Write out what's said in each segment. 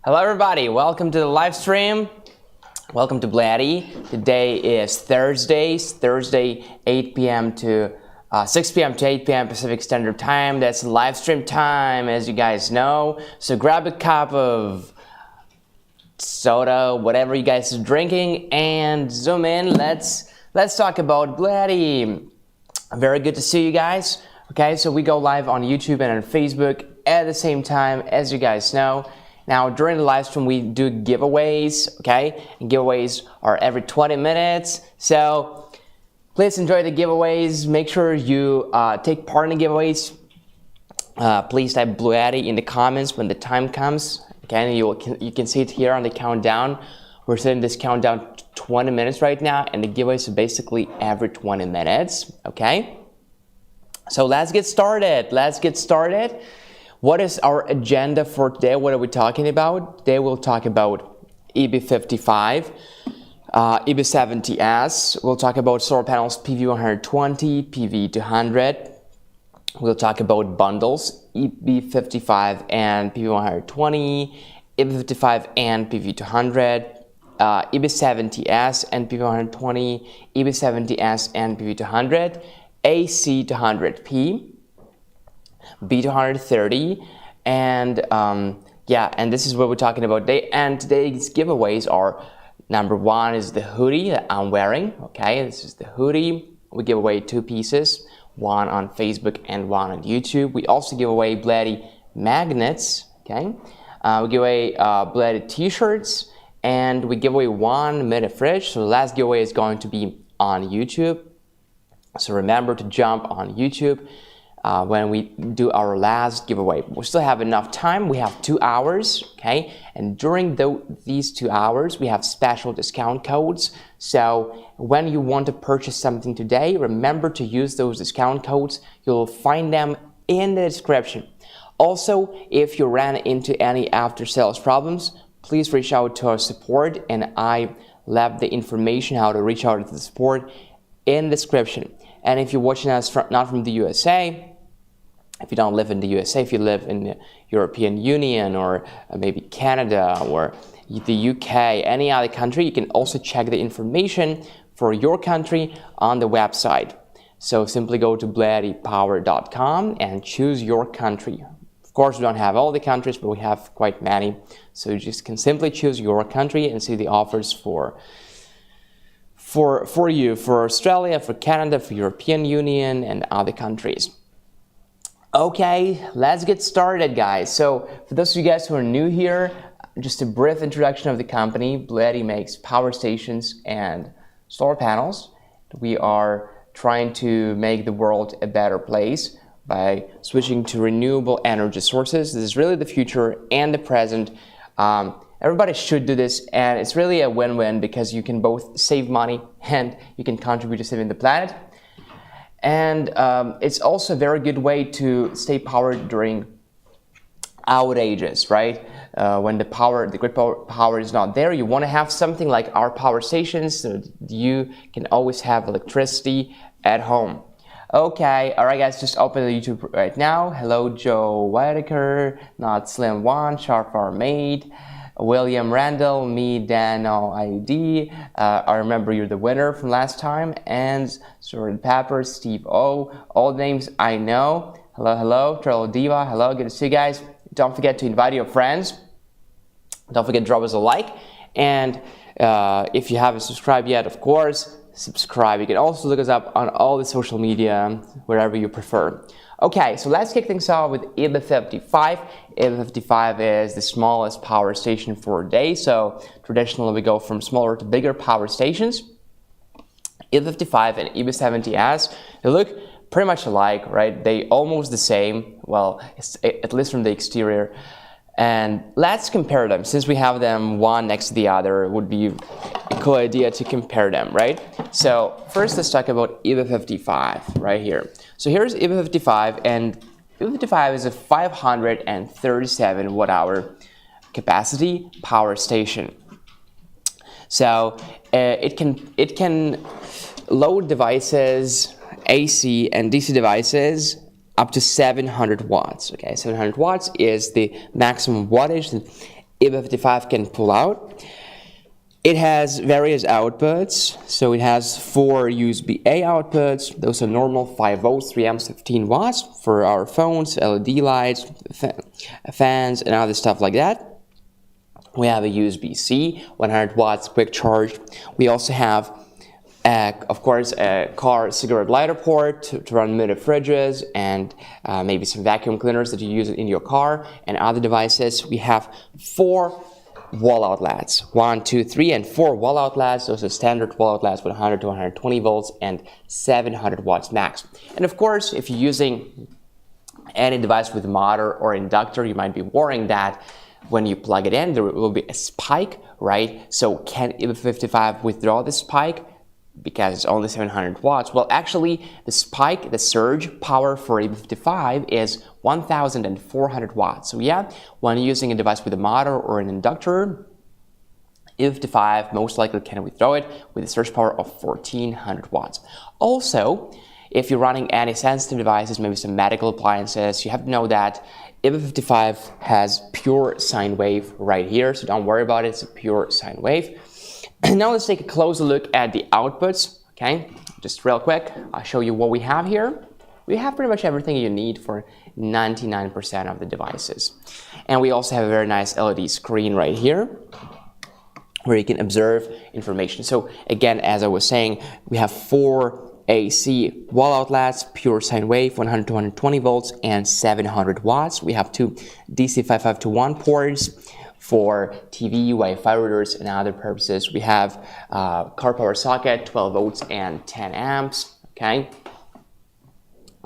Hello everybody, welcome to the live stream. Welcome to BLUETTI. Today is Thursday 8 p.m. to 6 p.m. to 8 p.m. Pacific Standard Time. That's live stream time, as you guys know. So grab a cup of soda, whatever you guys are drinking, and zoom in. Let's talk about BLUETTI. Very good to see you guys. Okay, so we go live on YouTube and on Facebook at the same time, as you guys know. Now, during the live stream, we do giveaways, okay? And giveaways are every 20 minutes. So please enjoy the giveaways. Make sure you take part in the giveaways. Please type BLUETTI in the comments when the time comes. Okay, and you can see it here on the countdown. We're setting this countdown to 20 minutes right now, and the giveaways are basically every 20 minutes, okay? So let's get started. What is our agenda for today? What are we talking about? Today we'll talk about EB55, EB70S. We'll talk about solar panels PV120, PV200. We'll talk about bundles, EB55 and PV120, EB55 and PV200, EB70S and PV120, EB70S and PV200, AC200P, B230, and and this is what we're talking about today. And today's giveaways are: number one is the hoodie that I'm wearing. Okay, this is the hoodie. We give away 2 pieces, one on Facebook and one on YouTube. We also give away BLUETTI magnets. Okay, we give away BLUETTI t-shirts, and we give away 1 mini fridge. So the last giveaway is going to be on YouTube. So remember to jump on YouTube when we do our last giveaway. We still have enough time. We have 2 hours, okay? And during these 2 hours, we have special discount codes. So when you want to purchase something today, remember to use those discount codes. You'll find them in the description. Also, if you ran into any after-sales problems, please reach out to our support, and I left the information how to reach out to the support in the description. And if you're watching us not from the USA, if you don't live in the USA, if you live in the European Union or maybe Canada or the UK, any other country, you can also check the information for your country on the website. So simply go to BLUETTIpower.com and choose your country. Of course, we don't have all the countries, but we have quite many. So you just can simply choose your country and see the offers for you, for Australia, for Canada, for European Union, and other countries. Okay, let's get started, guys. So for those of you guys who are new here, just a brief introduction of the company. BLUETTI makes power stations and solar panels. We are trying to make the world a better place by switching to renewable energy sources. This is really the future and the present. Everybody should do this, and it's really a win-win because you can both save money and you can contribute to saving the planet. And it's also a very good way to stay powered during outages, right? When the grid power is not there, you want to have something like our power stations so you can always have electricity at home. Okay, all right, guys, just open the YouTube right now. Hello, Joe Whitaker, Not Slim One, Sharp Farm Mate, William Randall, me, Dano IUD. I remember you're the winner from last time. And Sorted Pepper, Steve O. All names I know. Hello, Trello Diva. Hello, good to see you guys. Don't forget to invite your friends. Don't forget to drop us a like. And if you haven't subscribed yet, of course, subscribe. You can also look us up on all the social media, wherever you prefer. Okay, so let's kick things off with EB55. EB55 is the smallest power station for a day. So traditionally we go from smaller to bigger power stations. EB55 and EB70S, they look pretty much alike, right? They almost the same, well, at least from the exterior. And let's compare them. Since we have them one next to the other, it would be a cool idea to compare them, right? So first, let's talk about EB55 right here. So here's EB55, and EB55 is a 537 watt-hour capacity power station. So it can load devices, AC and DC devices, up to 700 watts. Okay, 700 watts is the maximum wattage that EB55 can pull out. It has various outputs, so it has 4 USB-A outputs. Those are normal 5 volts, 3 amps, 15 watts for our phones, LED lights, fans, and other stuff like that. We have a USB-C, 100 watts, quick charge. We also have, of course, a car cigarette lighter port to run mini fridges and maybe some vacuum cleaners that you use in your car and other devices. We have 4 wall outlets, 1, 2, 3, and 4 wall outlets. Those are standard wall outlets with 100 to 120 volts and 700 watts max. And of course, if you're using any device with motor or inductor, you might be worrying that when you plug it in, there will be a spike, right? So can EB55 withdraw the spike because it's only 700 watts? Well, actually, the spike, the surge power for EB55 is 1,400 watts. So yeah, when using a device with a motor or an inductor, EB55 most likely can withdraw it with a surge power of 1,400 watts. Also, if you're running any sensitive devices, maybe some medical appliances, you have to know that EB55 has pure sine wave right here, so don't worry about it, it's a pure sine wave. Now let's take a closer look at the outputs, okay? Just real quick, I'll show you what we have here. We have pretty much everything you need for 99% of the devices. And we also have a very nice LED screen right here where you can observe information. So again, as I was saying, we have 4 AC wall outlets, pure sine wave, 100 to 120 volts and 700 watts. We have 2 DC 5521 ports for TV, Wi-Fi routers, and other purposes. We have car power socket, 12 volts and 10 amps, okay?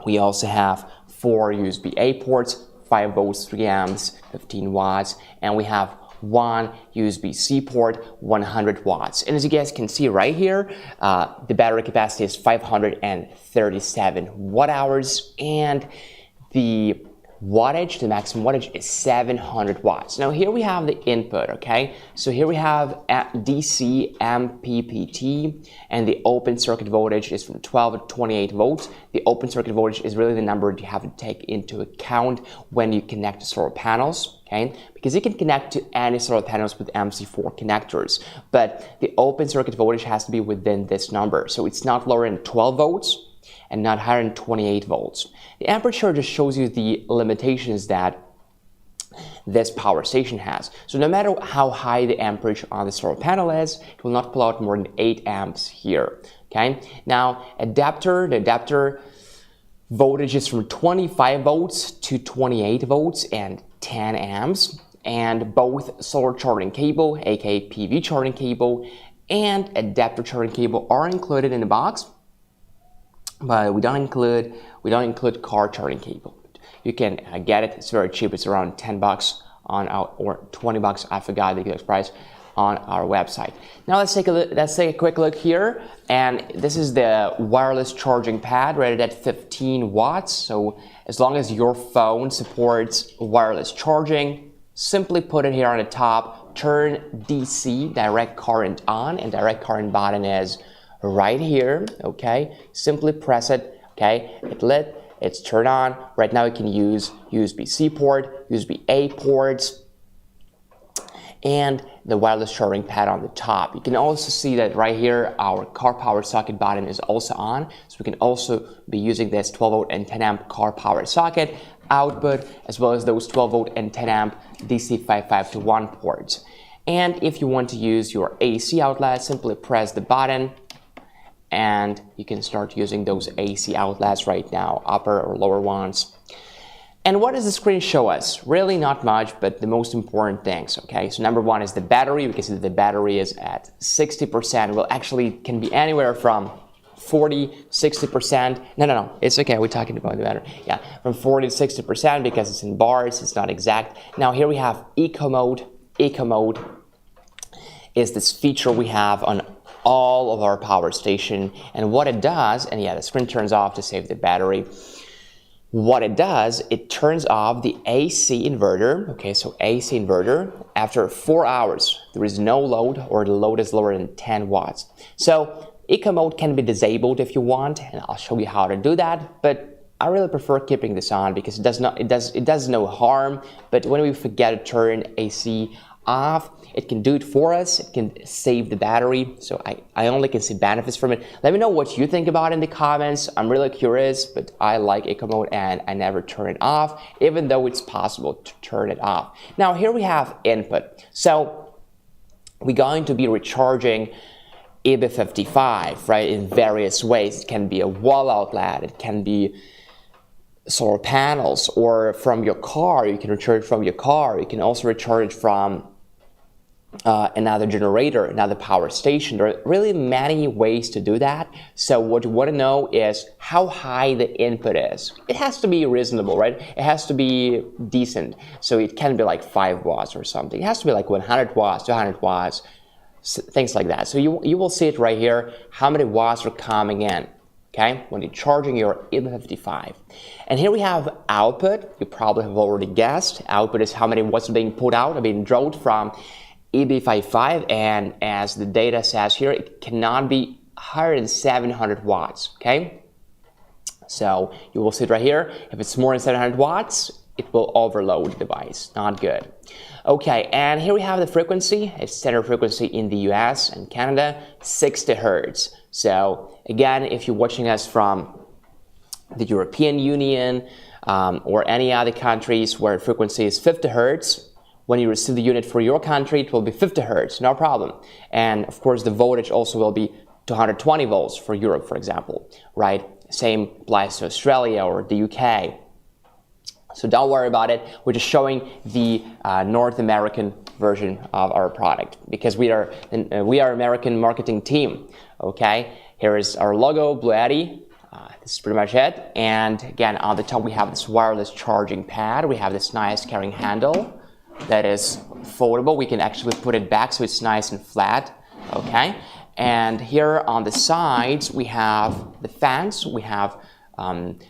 We also have 4 USB-A ports, 5 volts, 3 amps, 15 watts, and we have 1 USB-C port, 100 watts. And as you guys can see right here, the battery capacity is 537 watt hours, and the wattage, the maximum wattage is 700 watts. Now here we have the input, okay? So here we have DC MPPT, and the open circuit voltage is from 12 to 28 volts. The open circuit voltage is really the number you have to take into account when you connect to solar panels, okay? Because you can connect to any solar panels with MC4 connectors, but the open circuit voltage has to be within this number. So it's not lower than 12 volts and not higher than 28 volts. The aperture just shows you the limitations that this power station has. So no matter how high the amperage on the solar panel is, it will not pull out more than 8 amps here, okay? Now, the adapter voltage is from 25 volts to 28 volts and 10 amps, and both solar charging cable, aka PV charging cable, and adapter charging cable are included in the box. But we don't include car charging cable. You can get it, it's very cheap, it's around 10 bucks on our, or 20 bucks, I forgot the exact price, on our website. Now let's take a quick look here, and this is the wireless charging pad rated at 15 watts. So as long as your phone supports wireless charging, simply put it here on the top, turn DC, direct current on, and direct current button is right here, okay? Simply press it, okay? It lit, it's turned on. Right now you can use USB-C port, USB-A ports, and the wireless charging pad on the top. You can also see that right here, our car power socket button is also on. So we can also be using this 12 volt and 10 amp car power socket output, as well as those 12 volt and 10 amp DC 5521 ports. And if you want to use your AC outlet, simply press the button, and you can start using those AC outlets right now, upper or lower ones. And what does the screen show us? Really not much, but the most important things, okay? So number one is the battery. We can see that the battery is at 60%. Well, actually can be anywhere from 40, 60%. No, it's okay, we're talking about the battery. Yeah, from 40 to 60% because it's in bars, it's not exact. Now here we have Eco Mode. Eco Mode is this feature we have on all of our power station, and what it does, and yeah, the screen turns off to save the battery. What it does, it turns off the AC inverter, okay, so AC inverter, after 4 hours. There is no load, or the load is lower than 10 watts. So Eco Mode can be disabled if you want, and I'll show you how to do that, but I really prefer keeping this on because it does no harm, but when we forget to turn AC off. It can do it for us. It can save the battery. So I only can see benefits from it. Let me know what you think about it in the comments. I'm really curious, but I like eco mode and I never turn it off, even though it's possible to turn it off. Now here we have input. So we're going to be recharging EB55, right, in various ways. It can be a wall outlet, it can be solar panels, or from your car. You can recharge from your car. You can also recharge from another generator, another power station. There are really many ways to do that. So what you want to know is how high the input is. It has to be reasonable, right? It has to be decent. So it can be like 5 watts or something. It has to be like 100 watts, 200 watts, things like that. So you will see it right here, how many watts are coming in, okay, when you're charging your EB55. And here we have output. You probably have already guessed. Output is how many watts are being put out, being drawn from EB55, and as the data says here, it cannot be higher than 700 watts, okay? So you will see it right here. If it's more than 700 watts, it will overload the device. Not good. Okay, and here we have the frequency. It's standard frequency in the US and Canada, 60 Hertz. So again, if you're watching us from the European Union or any other countries where frequency is 50 Hertz, when you receive the unit for your country, it will be 50 Hertz, no problem. And of course, the voltage also will be 220 volts for Europe, for example, right? Same applies to Australia or the UK. So don't worry about it. We're just showing the North American version of our product because we are American marketing team. Okay, here is our logo, BLUETTI. This is pretty much it. And again, on the top we have this wireless charging pad. We have this nice carrying handle that is foldable. We can actually put it back so it's nice and flat. Okay, and here on the sides we have the fans. We have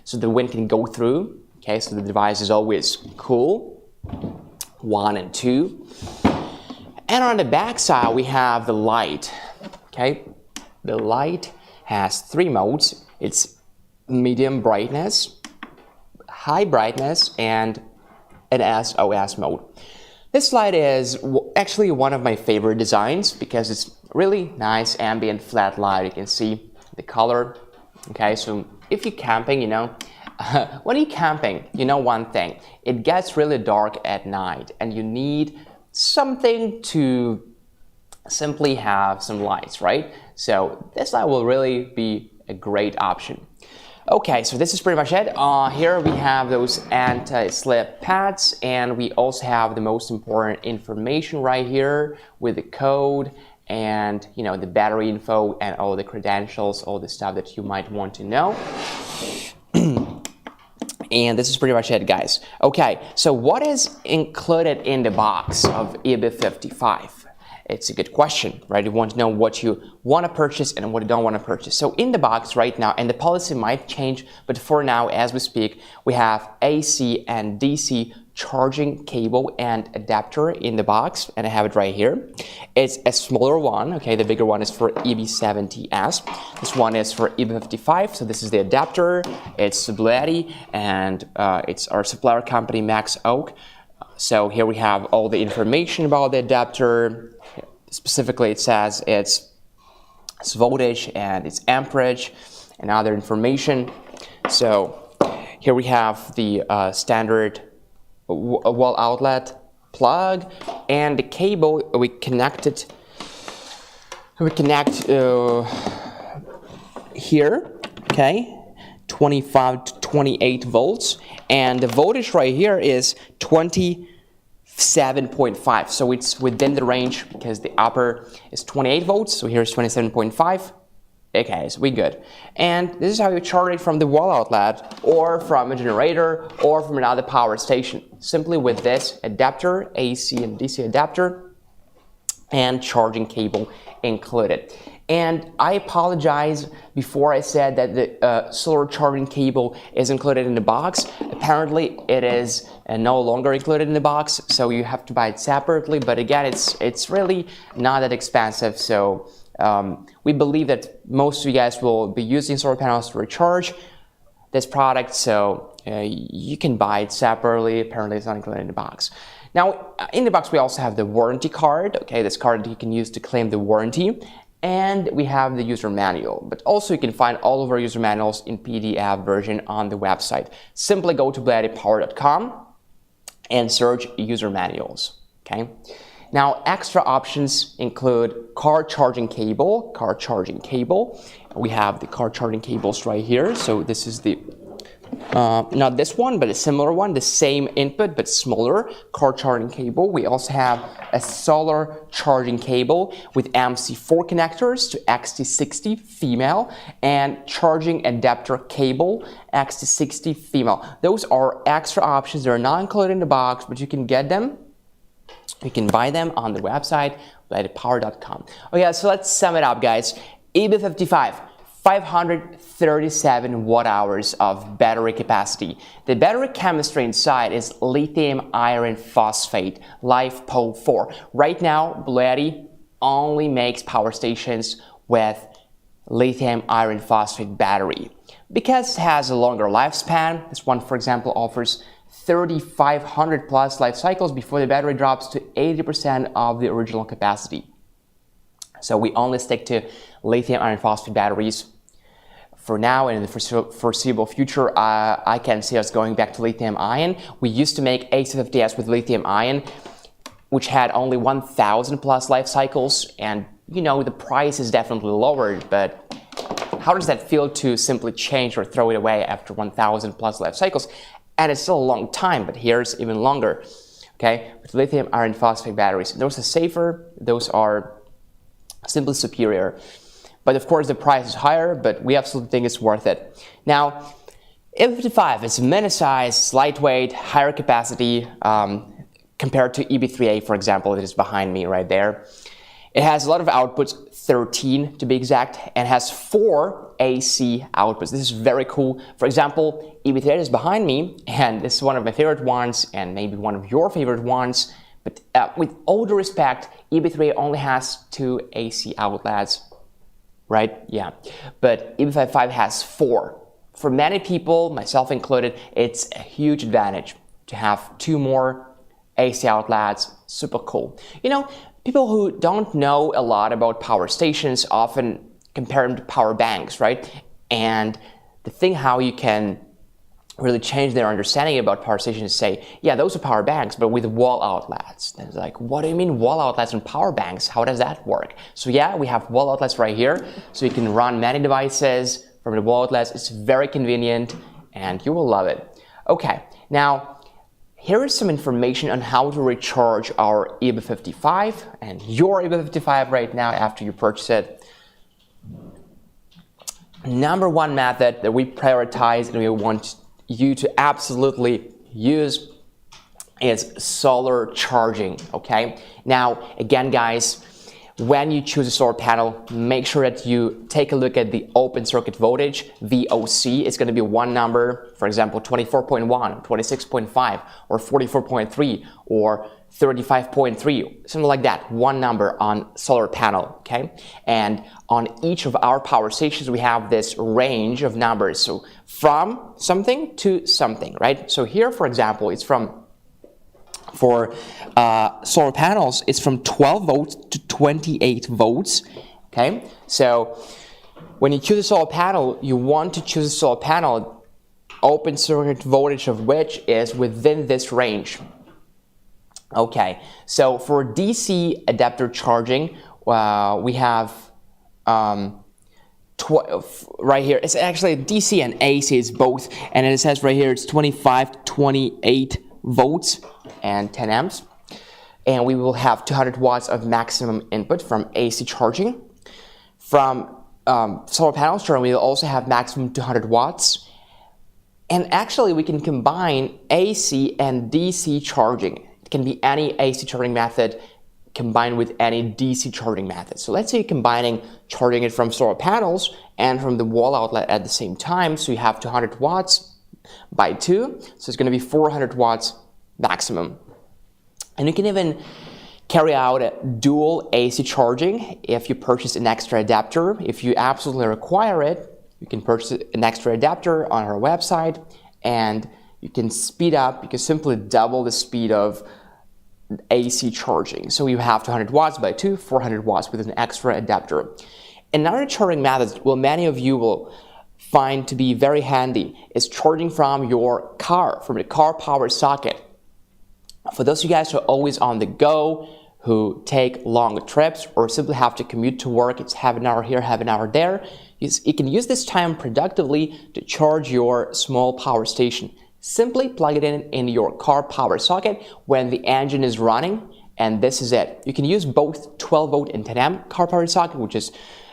so the wind can go through. Okay, so the device is always cool. 1 and 2. And on the back side we have the light. Okay, the light has 3 modes. It's medium brightness, high brightness, and an SOS mode. This light is actually one of my favorite designs because it's really nice ambient flat light. You can see the color. Okay, so if you're camping, you know, when you're camping, you know one thing, it gets really dark at night and you need something to simply have some lights, right? So this light will really be a great option. Okay, so this is pretty much it. Here we have those anti-slip pads, and we also have the most important information right here with the code and, you know, the battery info and all the credentials, all the stuff that you might want to know. And this is pretty much it, guys. Okay, so what is included in the box of EB55? It's a good question, right? You want to know what you want to purchase and what you don't want to purchase. So in the box right now, and the policy might change, but for now, as we speak, we have AC and DC charging cable and adapter in the box, and I have it right here. It's a smaller one, okay? The bigger one is for EB70S. This one is for EB55, so this is the adapter. It's BLUETTI, and it's our supplier company, Max Oak. So here we have all the information about the adapter. Specifically, it says its voltage and its amperage and other information. So here we have the standard wall outlet plug and the cable. We connect here, okay, 25 to 28 volts, and the voltage right here is 27.5, so it's within the range because the upper is 28 volts, so here's 27.5. Okay, so we're good. And this is how you charge it from the wall outlet or from a generator or from another power station. Simply with this adapter, AC and DC adapter, and charging cable included. And I apologize before I said that the solar charging cable is included in the box. Apparently it is no longer included in the box, so you have to buy it separately. But again, it's really not that expensive, so we believe that most of you guys will be using solar panels to recharge this product, so you can buy it separately. Apparently it's not included in the box. Now, in the box, we also have the warranty card. Okay, this card you can use to claim the warranty. And we have the user manual. But also you can find all of our user manuals in PDF version on the website. Simply go to BLUETTIPower.com and search user manuals. Okay. Now, extra options include car charging cable, We have the car charging cables right here. So this is the not this one, but a similar one, the same input but smaller car charging cable. We also have a solar charging cable with MC4 connectors to XT60 female and charging adapter cable XT60 female. Those are extra options. They're not included in the box, but you can get them. You can buy them on the website, BLUETTIPower.com. Okay, so let's sum it up, guys. EB55. 537 watt-hours of battery capacity. The battery chemistry inside is lithium iron phosphate, LiFePO4. Right now, BLUETTI only makes power stations with lithium iron phosphate battery. Because it has a longer lifespan, this one, for example, offers 3,500 plus life cycles before the battery drops to 80% of the original capacity. So we only stick to lithium iron phosphate batteries for now, and in the foreseeable future, I can see us going back to lithium ion. We used to make A70S with lithium ion, which had only 1,000 plus life cycles, and you know, the price is definitely lowered, but how does that feel to simply change or throw it away after 1,000 plus life cycles? And it's still a long time, but here's even longer. Okay, with lithium iron phosphate batteries, those are safer, those are simply superior. But of course the price is higher, but we absolutely think it's worth it. Now, EB55 is mini size, lightweight, higher capacity compared to EB3A, for example, that is behind me right there. It has a lot of outputs, 13 to be exact, and has 4 AC outputs. This is very cool. For example, EB3A is behind me, and this is one of my favorite ones, and maybe one of your favorite ones. But with all due respect, EB3A only has 2 AC outlets, right? Yeah. But EB55 has 4. For many people, myself included, it's a huge advantage to have 2 more AC outlets. Super cool. You know, people who don't know a lot about power stations often compare them to power banks, right? And the thing how you can really change their understanding about power stations is say, yeah, those are power banks, but with wall outlets. And it's like, what do you mean wall outlets and power banks? How does that work? So yeah, we have wall outlets right here, so you can run many devices from the wall outlets. It's very convenient, and you will love it. Okay, now here is some information on how to recharge our EB55 and your EB55 right now after you purchase it. Number one method that we prioritize and we want you to absolutely use is solar charging, okay? Now, again, guys, when you choose a solar panel, make sure that you take a look at the open circuit voltage, VOC. It's going to be one number, for example, 24.1, 26.5, or 44.3, or 35.3, something like that. One number on solar panel, okay? And on each of our power stations, we have this range of numbers. So from something to something, right? So here, for example, it's from for solar panels, it's from 12 volts to 28 volts, okay? So when you choose a solar panel, you want to choose a solar panel, open circuit voltage of which is within this range. Okay, so for DC adapter charging, we have right here, it's actually DC and AC is both, and it says right here it's 25 to 28 volts and 10 amps, and we will have 200 watts of maximum input from AC charging. From solar panels, we will also have maximum 200 watts, and actually we can combine AC and DC charging. It can be any AC charging method combined with any DC charging method. So let's say you're combining charging it from solar panels and from the wall outlet at the same time, so you have 200 watts by 2, so it's going to be 400 watts maximum. And you can even carry out a dual AC charging if you purchase an extra adapter. If you absolutely require it, you can purchase an extra adapter on our website, and you can speed up, you can simply double the speed of AC charging. So you have 200 watts by 400 watts with an extra adapter. Another charging method, well, many of you will find to be very handy, is charging from your car, from the car power socket. For those of you guys who are always on the go, who take long trips or simply have to commute to work, it's half an hour here, half an hour there, you can use this time productively to charge your small power station. Simply plug it in your car power socket when the engine is running, and this is it. You can use both 12 volt and 10 amp car power socket, which is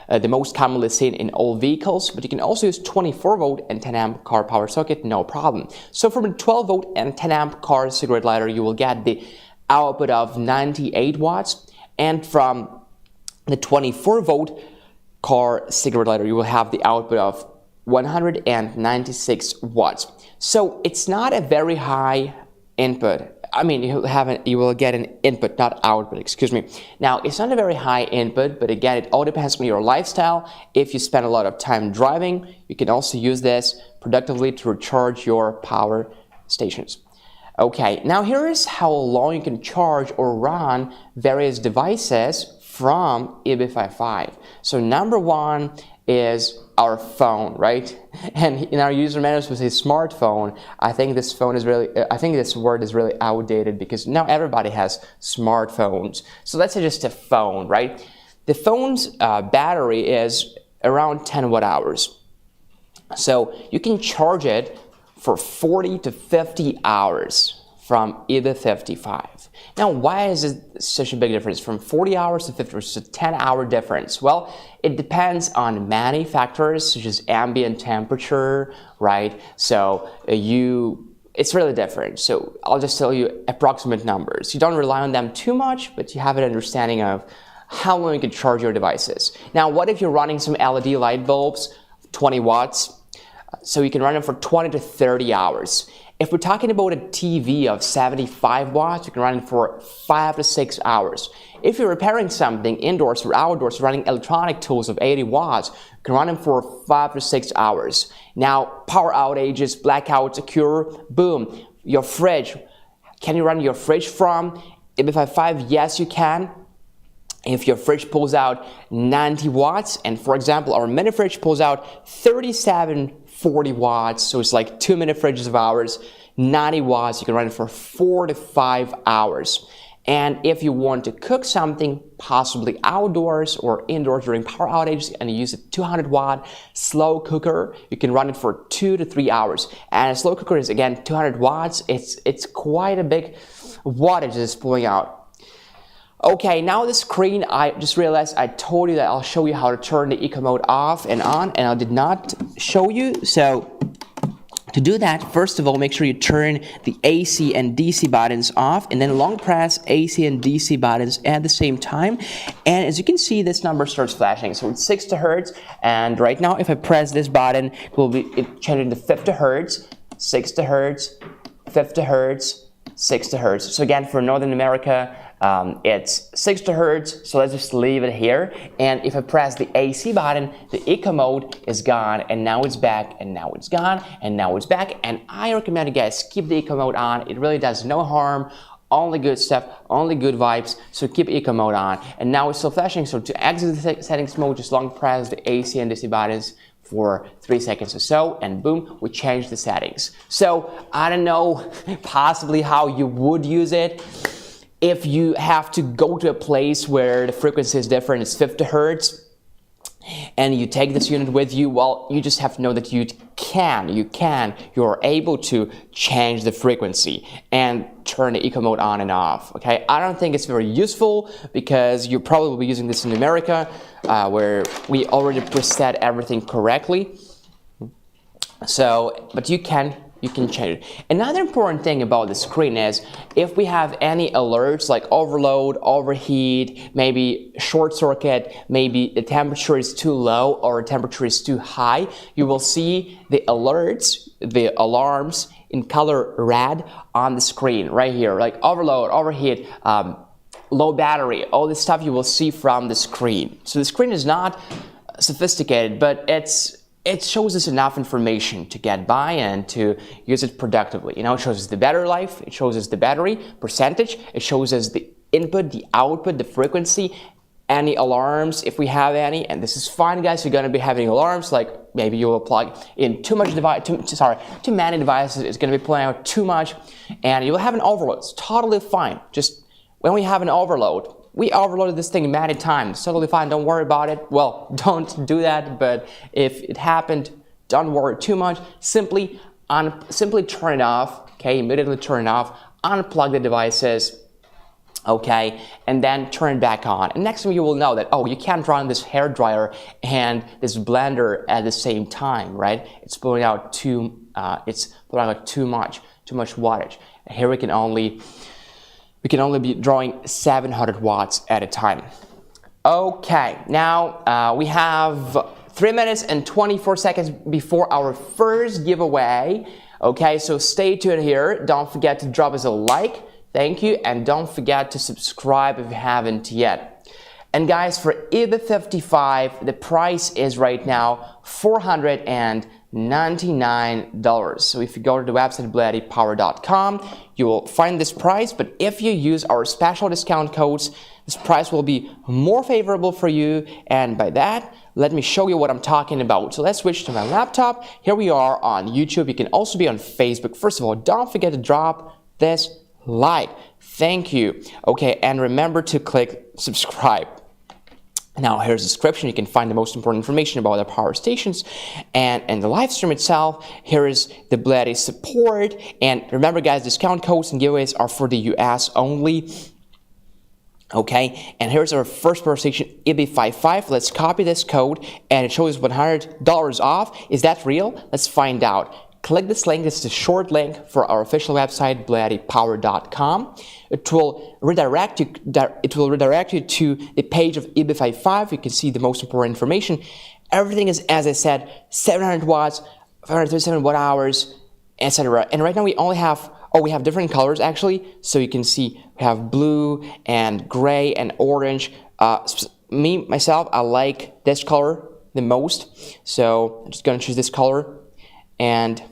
the most commonly seen in all vehicles, but you can also use 24 volt and 10 amp car power socket, no problem. So from a 12 volt and 10 amp car cigarette lighter, you will get the output of 98 watts, and from the 24 volt car cigarette lighter, you will have the output of 196 watts. So it's not a very high input. I mean, you will get an input, not output, excuse me. Now, it's not a very high input, but again, it all depends on your lifestyle. If you spend a lot of time driving, you can also use this productively to recharge your power stations. Okay, now here is how long you can charge or run various devices from EB75. So number one is our phone, right? And in our user manuals we say smartphone. I think this word is really outdated because now everybody has smartphones. So let's say just a phone, right? The phone's battery is around 10 watt hours. So you can charge it for 40 to 50 hours from EB75. Now, why is it such a big difference from 40 hours to 50 hours? It's a 10-hour difference. Well, it depends on many factors, such as ambient temperature, right? So it's really different. So I'll just tell you approximate numbers. You don't rely on them too much, but you have an understanding of how long you can charge your devices. Now, what if you're running some LED light bulbs, 20 watts? So you can run them for 20 to 30 hours. If we're talking about a TV of 75 watts, you can run it for 5 to 6 hours. If you're repairing something indoors or outdoors, running electronic tools of 80 watts, you can run them for 5 to 6 hours. Now, power outages, blackouts occur, boom. Your fridge, can you run your fridge from EB55? Yes, you can. If your fridge pulls out 90 watts, and for example, our mini fridge pulls out 3740 watts, so it's like 2-minute fridges of ours, 90 watts, you can run it for 4 to 5 hours. And if you want to cook something, possibly outdoors or indoors during power outages, and you use a 200 watt slow cooker, you can run it for 2 to 3 hours. And a slow cooker is, again, 200 watts. It's quite a big wattage it's pulling out. Okay, now the screen, I just realized I told you that I'll show you how to turn the eco mode off and on, and I did not show you. So to do that, first of all, make sure you turn the AC and DC buttons off, and then long press AC and DC buttons at the same time. And as you can see, this number starts flashing. So it's 60 Hertz, and right now if I press this button, it changes to 50 Hertz, 60 Hertz, 50 Hertz, 60 Hertz. So again, for Northern America, it's 60 Hertz, so let's just leave it here. And if I press the AC button, the eco mode is gone, and now it's back, and now it's gone, and now it's back. And I recommend you guys keep the eco mode on. It really does no harm, only good stuff, only good vibes, so keep eco mode on. And now it's still flashing, so to exit the settings mode, just long press the AC and DC buttons for 3 seconds or so, and boom, we change the settings. So I don't know possibly how you would use it. If you have to go to a place where the frequency is different, it's 50 Hertz, and you take this unit with you, well, you just have to know that you're able to change the frequency and turn the eco mode on and off, okay? I don't think it's very useful because you probably will be using this in America where we already preset everything correctly. So, but you can change it. Another important thing about the screen is if we have any alerts like overload, overheat, maybe short circuit, maybe the temperature is too low or the temperature is too high, you will see the alerts, the alarms in color red on the screen right here, like overload, overheat, low battery, all this stuff you will see from the screen. So the screen is not sophisticated, but it's it shows us enough information to get by and to use it productively. You know, it shows us the battery life, it shows us the battery percentage, it shows us the input, the output, the frequency, any alarms if we have any. And this is fine, guys. You're gonna be having alarms, like maybe you will plug in too many devices. It's gonna be playing out too much, and you'll have an overload. It's totally fine. Just when we have an overload, we overloaded this thing many times. Totally fine. Don't worry about it. Well, don't do that. But if it happened, don't worry too much. Simply turn it off. Okay, immediately turn it off. Unplug the devices. Okay, and then turn it back on. And next thing you will know that, oh, you can't run this hair dryer and this blender at the same time, right? It's pulling out too much wattage. And here we can only be drawing 700 watts at a time. Okay, now we have 3 minutes and 24 seconds before our first giveaway. Okay, so stay tuned here. Don't forget to drop us a like. Thank you, and don't forget to subscribe if you haven't yet. And guys, for EB55, the price is right now $499. So if you go to the website BLUETTIpower.com, you will find this price, but if you use our special discount codes, this price will be more favorable for you. And by that, let me show you what I'm talking about. So let's switch to my laptop. Here we are on YouTube. You can also be on Facebook. First of all, don't forget to drop this like. Thank you. Okay, and remember to click subscribe. Now here's the description. You can find the most important information about our power stations, and in the live stream itself, here is the BLUETTI support. And remember, guys, discount codes and giveaways are for the US only. Okay, and here's our first power station, EB55. Let's copy this code, and it shows $100 off. Is that real? Let's find out. Click this link. This is a short link for our official website, BLUETTIpower.com. It will redirect you to the page of EB55. You can see the most important information. Everything is, as I said, 700 watts, 537 watt hours, etc. And right now we only have, we have different colors actually. So you can see we have blue and gray and orange. Myself, I like this color the most. So I'm just going to choose this color. And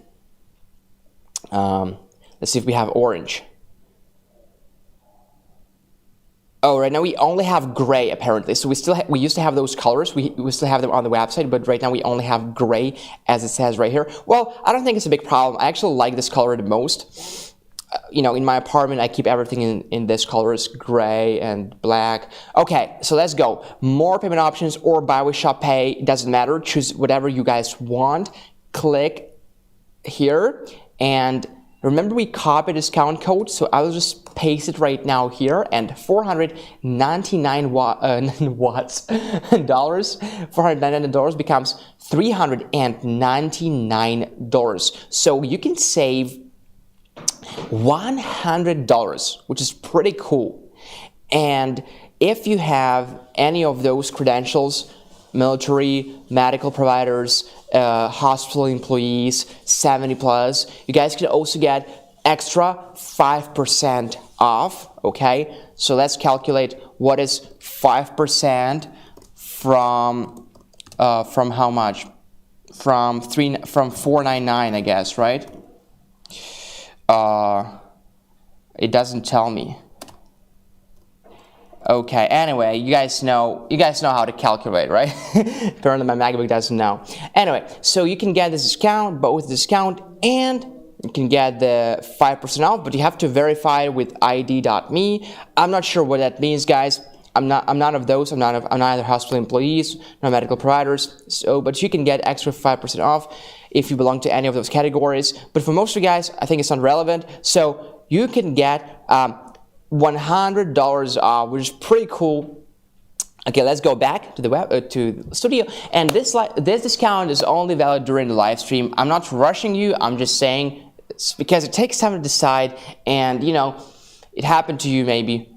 let's see if we have orange. Oh, right now we only have gray apparently. So we used to have those colors. We still have them on the website, but right now we only have gray, as it says right here. Well, I don't think it's a big problem. I actually like this color the most. You know, in my apartment, I keep everything in this colors, gray and black. Okay, so let's go. More payment options or buy with Shop Pay. It doesn't matter. Choose whatever you guys want. Click here, and remember we copied discount code, so I will just paste it right now here, and $499 becomes $399. So you can save $100, which is pretty cool. And if you have any of those credentials, military, medical providers, hospital employees, 70 plus, you guys can also get extra 5% off. Okay, so let's calculate what is 5% from how much? From $499, I guess, right? It doesn't tell me. Okay, anyway, you guys know how to calculate, right? Apparently my MacBook doesn't know. Anyway, so you can get this discount, both discount and you can get the 5% off, but you have to verify with ID.me. I'm not sure what that means, guys. I'm not of those. I'm neither hospital employees nor medical providers. So, but you can get extra 5% off if you belong to any of those categories. But for most of you guys, I think it's not relevant. So you can get $100 off, which is pretty cool. Okay, let's go back to the to the studio. And this discount is only valid during the live stream. I'm not rushing you. I'm just saying it's because it takes time to decide. And you know, it happened to you maybe.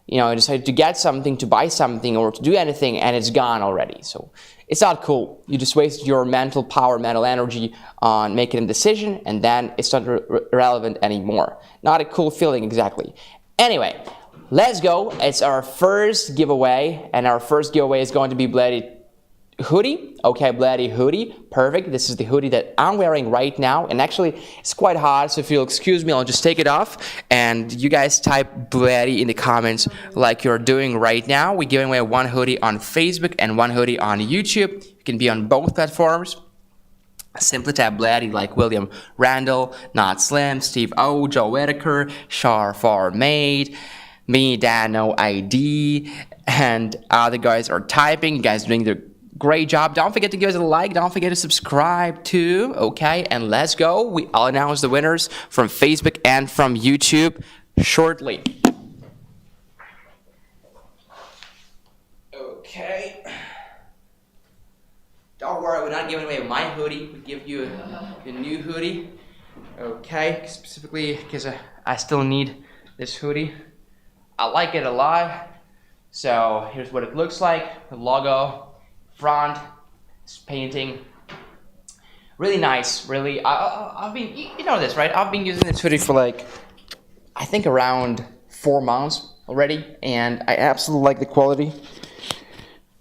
You know, I decided to get something, to buy something, or to do anything, and it's gone already. So it's not cool. You just waste your mental power, mental energy on making a decision, and then it's not relevant anymore. Not a cool feeling exactly. Anyway, let's go. It's our first giveaway, and our first giveaway is going to be BLUETTI hoodie. Okay, BLUETTI hoodie. Perfect. This is the hoodie that I'm wearing right now. And actually, it's quite hot, so if you'll excuse me, I'll just take it off. And you guys type BLUETTI in the comments like you're doing right now. We're giving away one hoodie on Facebook and one hoodie on YouTube. You can be on both platforms. Simply type BLUETTI like William Randall, Not Slim, Steve O, Joe Whitaker, Shar Far Made, me, Dano ID, and other guys are typing. You guys are doing the great job. Don't forget to give us a like. Don't forget to subscribe too. Okay, and let's go. I'll announce the winners from Facebook and from YouTube shortly. Okay. Don't worry, we're not giving away my hoodie. We give you a new hoodie. Okay, specifically because I still need this hoodie. I like it a lot. So here's what it looks like. The logo, front, this painting. Really nice, really. I've been, you know this, right? I've been using this hoodie for like, I think around 4 months already. And I absolutely like the quality.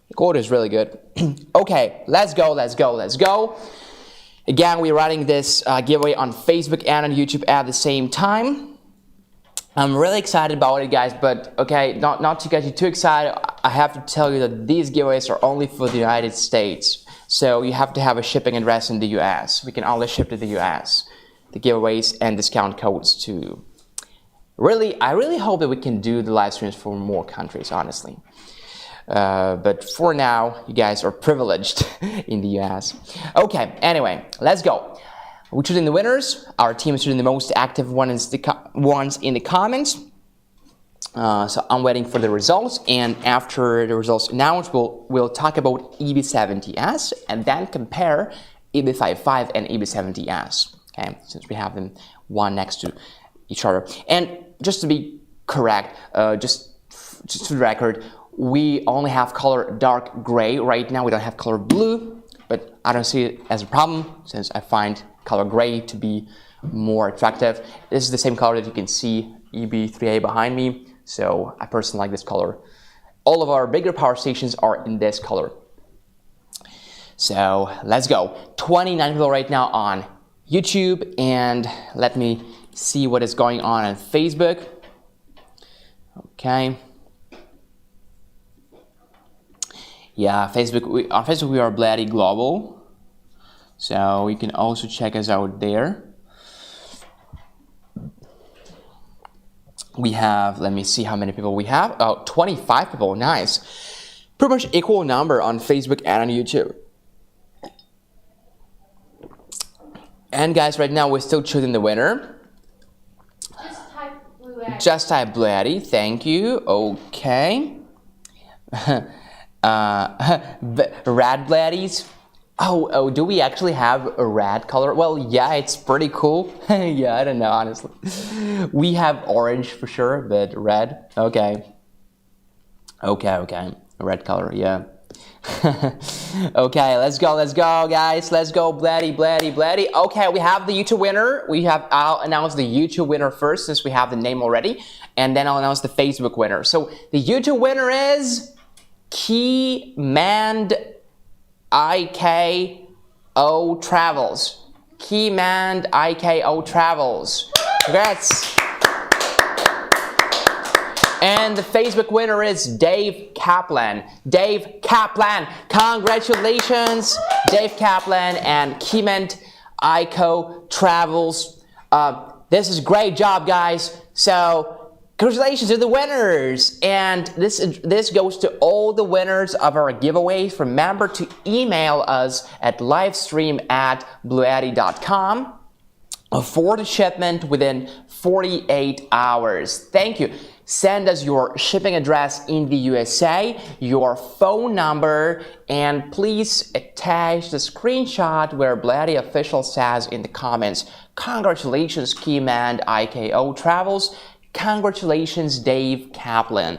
The quality is really good. Okay, let's go. Again, we're running this giveaway on Facebook and on YouTube at the same time. I'm really excited about it, guys, but okay, not to get you too excited, I have to tell you that these giveaways are only for the United States. So you have to have a shipping address in the US. We can only ship to the US. The giveaways and discount codes too. I really hope that we can do the live streams for more countries, honestly. But for now, you guys are privileged in the US. Okay, anyway, let's go. We're choosing the winners. Our team is choosing the most active ones in the comments. So I'm waiting for the results, and after the results announced, we'll talk about EB70S and then compare EB55 and EB70S. Okay, since we have them one next to each other. And just to be correct, just to the record, we only have color dark gray right now. We don't have color blue, but I don't see it as a problem since I find color gray to be more attractive. This is the same color that you can see EB3A behind me, so I personally like this color. All of our bigger power stations are in this color. So let's go. 29 people right now on YouTube, and let me see what is going on Facebook. Okay. Yeah, on Facebook we are BLUETTI Global. So you can also check us out there. We have, let me see how many people we have. Oh, 25 people, nice. Pretty much equal number on Facebook and on YouTube. And guys, right now we're still choosing the winner. Just type BLUETTI. Just type BLUETTI, thank you, okay. Red BLUETTIs. Oh, do we actually have a red color? Well, yeah, it's pretty cool. Yeah, I don't know, honestly. We have orange for sure, but red, okay. Okay, a red color, yeah. Okay, let's go, guys. Let's go, BLUETTI. Okay, we have the YouTube winner. I'll announce the YouTube winner first since we have the name already, and then I'll announce the Facebook winner. So the YouTube winner is Keymand IKO Travels. Keymand IKO Travels. Congrats. And the Facebook winner is Dave Kaplan. Dave Kaplan, congratulations, Dave Kaplan and Keymand IKO Travels. This is a great job, guys. So congratulations to the winners, and this goes to all the winners of our giveaways. Remember to email us at livestream@bluetti.com for the shipment within 48 hours. Thank you. Send us your shipping address in the USA, your phone number, and please attach the screenshot where BLUETTI official says in the comments, congratulations Keymand IKO Travels. Congratulations, Dave Kaplan.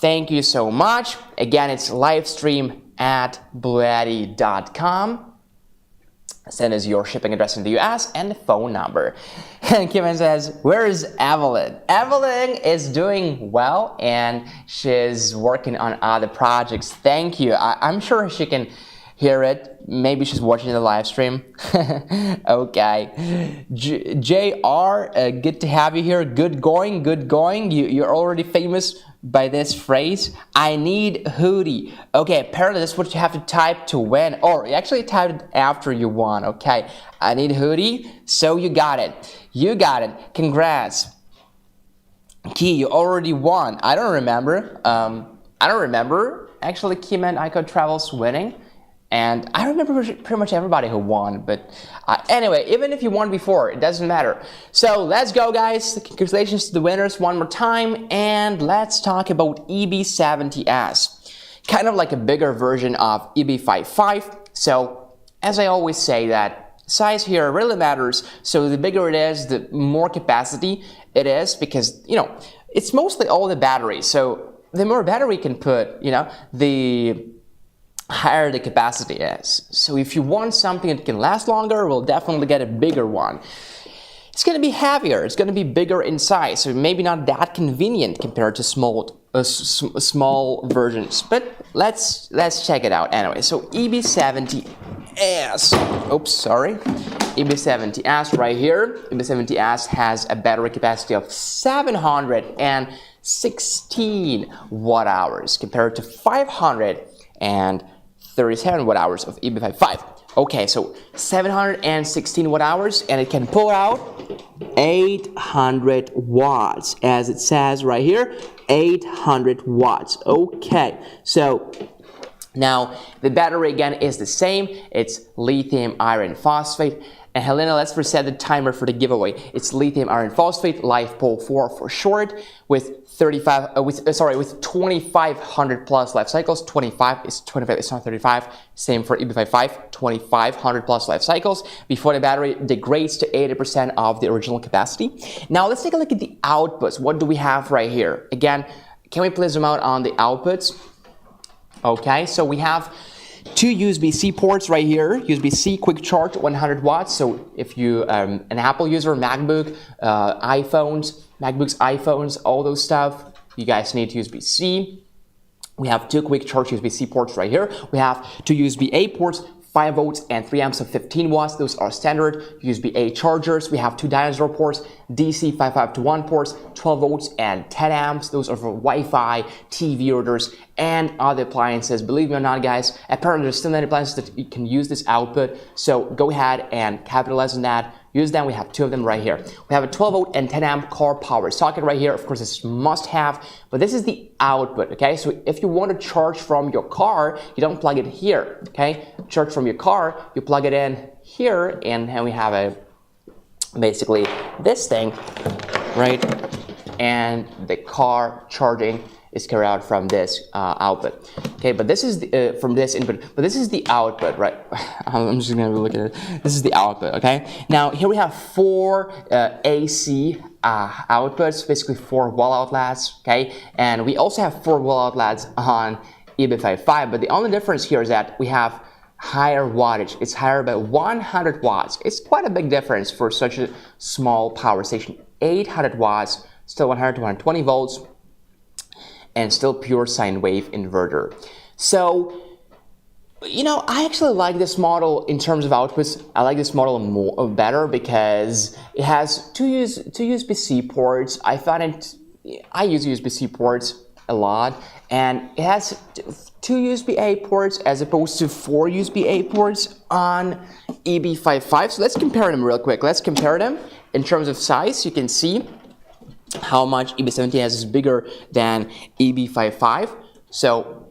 Thank you so much. Again, it's livestream@bluetti.com. Send us your shipping address in the US and the phone number. And Kevin says, where is Evelyn? Evelyn is doing well and she's working on other projects. Thank you. I'm sure she can hear it. Maybe she's watching the live stream. Okay. JR, good to have you here. Good going, good going. You're already famous by this phrase. I need hoodie. Okay, apparently that's what you have to type to win. Or you actually typed it after you won. Okay, I need hoodie. So you got it. You got it. Congrats. Key, you already won. I don't remember. Actually, Keyman Icon Travels winning. And I remember pretty much everybody who won, but anyway, even if you won before, it doesn't matter. So let's go, guys. Congratulations to the winners one more time, and let's talk about EB70S. Kind of like a bigger version of EB55. So as I always say, that size here really matters. So the bigger it is, the more capacity it is, because, you know, it's mostly all the battery. So the more battery you can put, you know, the higher the capacity is. So if you want something that can last longer, we'll definitely get a bigger one. It's going to be heavier, it's going to be bigger in size, so maybe not that convenient compared to small versions, but let's check it out anyway. So EB70S, oops, sorry, EB70S right here. EB70S has a battery capacity of 716 watt hours compared to 537 watt hours of EB55. Okay, so 716 watt hours, and it can pull out 800 watts, as it says right here, 800 watts. Okay, so now the battery again is the same. It's lithium iron phosphate. And Helena, let's reset the timer for the giveaway. It's lithium iron phosphate, LiFePol 4 for short, with 2,500 plus life cycles. 25 is 25, it's not 35. Same for EB55, 2,500 plus life cycles before the battery degrades to 80% of the original capacity. Now let's take a look at the outputs. What do we have right here? Again, can we please zoom out on the outputs? Okay, so we have two USB-C ports right here. USB-C quick charge 100 watts. So if you an Apple user, MacBooks, iPhones, all those stuff, you guys need USB-C. We have two quick charge USB-C ports right here. We have two USB-A ports, 5 volts and 3 amps of 15 watts. Those are standard USB-A chargers. We have two dinosaur ports, DC 5521 ports, 12 volts and 10 amps. Those are for Wi-Fi, TV orders, and other appliances. Believe me or not, guys, apparently there's still many appliances that you can use this output. So go ahead and capitalize on that. Use them. We have two of them right here. We have a 12 volt and 10 amp car power socket right here. Of course, it's must have, but this is the output, okay? So if you want to charge from your car, you don't plug it here, okay? Charge from your car, you plug it in here, and then we have basically this thing, right? And the car charging is carried out from this output. Okay, but this is the, from this input, but this is the output, right? I'm just gonna look at it. This is the output, okay? Now, here we have four AC outputs, basically 4 wall outlets, okay? And we also have 4 wall outlets on EB55, but the only difference here is that we have higher wattage. It's higher by 100 watts. It's quite a big difference for such a small power station. 800 watts, still 100 to 120 volts, and still pure sine wave inverter. So, you know, I actually like this model in terms of outputs. I like this model better because it has two USB-C ports. I use USB-C ports a lot, and it has 2 USB-A ports as opposed to 4 USB-A ports on EB55. So let's compare them real quick. Let's compare them in terms of size. You can see how much EB70S is bigger than EB55. So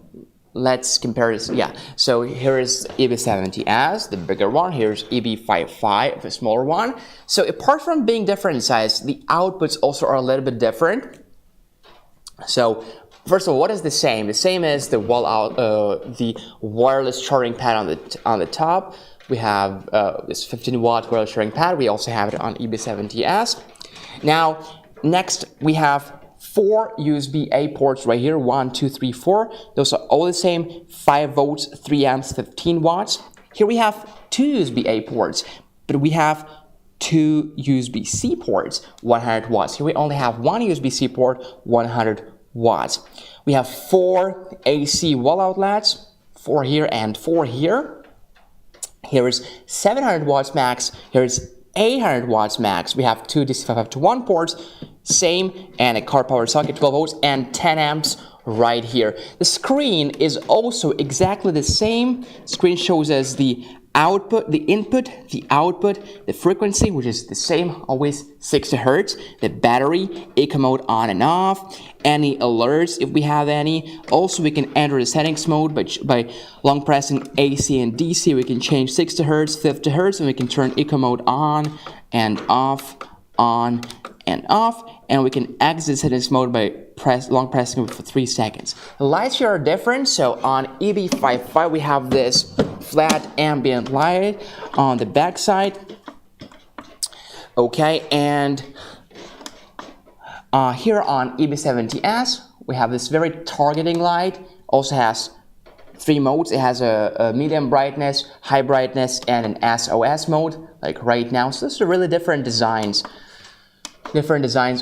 let's compare this. Yeah, so here is EB70S, the bigger one. Here's EB55, the smaller one. So apart from being different in size, the outputs also are a little bit different. So first of all, what is the same? The same is the the wireless charging pad on the top. We have this 15 watt wireless charging pad. We also have it on EB70S. Now, next, we have 4 USB-A ports right here, 1, 2, 3, 4. Those are all the same, 5 volts, 3 amps, 15 watts. Here we have 2 USB-A ports, but we have 2 USB-C ports, 100 watts. Here we only have 1 USB-C port, 100 watts. We have 4 AC wall outlets, 4 here and 4 here. Here is 700 watts max. Here is 800 watts max. We have 2 DC551 ports, same, and a car power socket, 12 volts and 10 amps right here. The screen is also exactly the same. The screen shows us the output, the input, the output, the frequency, which is the same, always 60 hertz, the battery, eco mode on and off, any alerts if we have any. Also, we can enter the settings mode by long pressing AC and DC. We can change 60 hertz, 50 hertz, and we can turn eco mode on and off, on and off, and we can exit settings mode by long pressing it for 3 seconds. The lights here are different. So on EB55 we have this flat ambient light on the back side. Okay, and here on EB70S we have this very targeting light. Also has 3 modes. It has a medium brightness, high brightness, and an SOS mode, like right now. So these are really different designs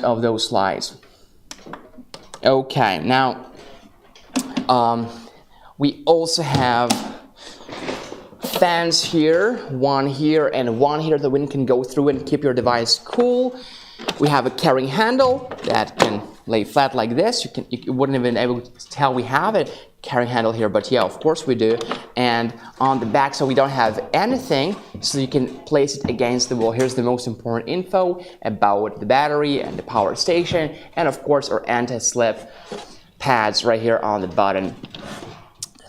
of those lights. Okay, now we also have fans here, one here and one here. The wind can go through and keep your device cool. We have a carrying handle that can lay flat like this. You wouldn't even be able to tell we have a carrying handle here, but yeah, of course we do. And on the back, so we don't have anything, so you can place it against the wall. Here's the most important info about the battery and the power station, and of course our anti-slip pads right here on the button.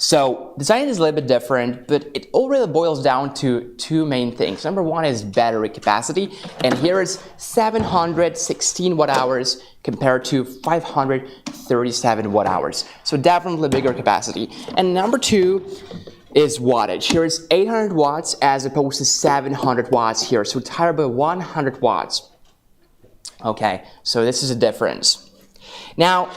So design is a little bit different, but it all really boils down to 2 main things. Number 1 is battery capacity, and here is 716 watt hours compared to 537 watt hours. So definitely bigger capacity. And number 2 is wattage. Here is 800 watts as opposed to 700 watts here. So it's higher by 100 watts. Okay, so this is a difference. Now,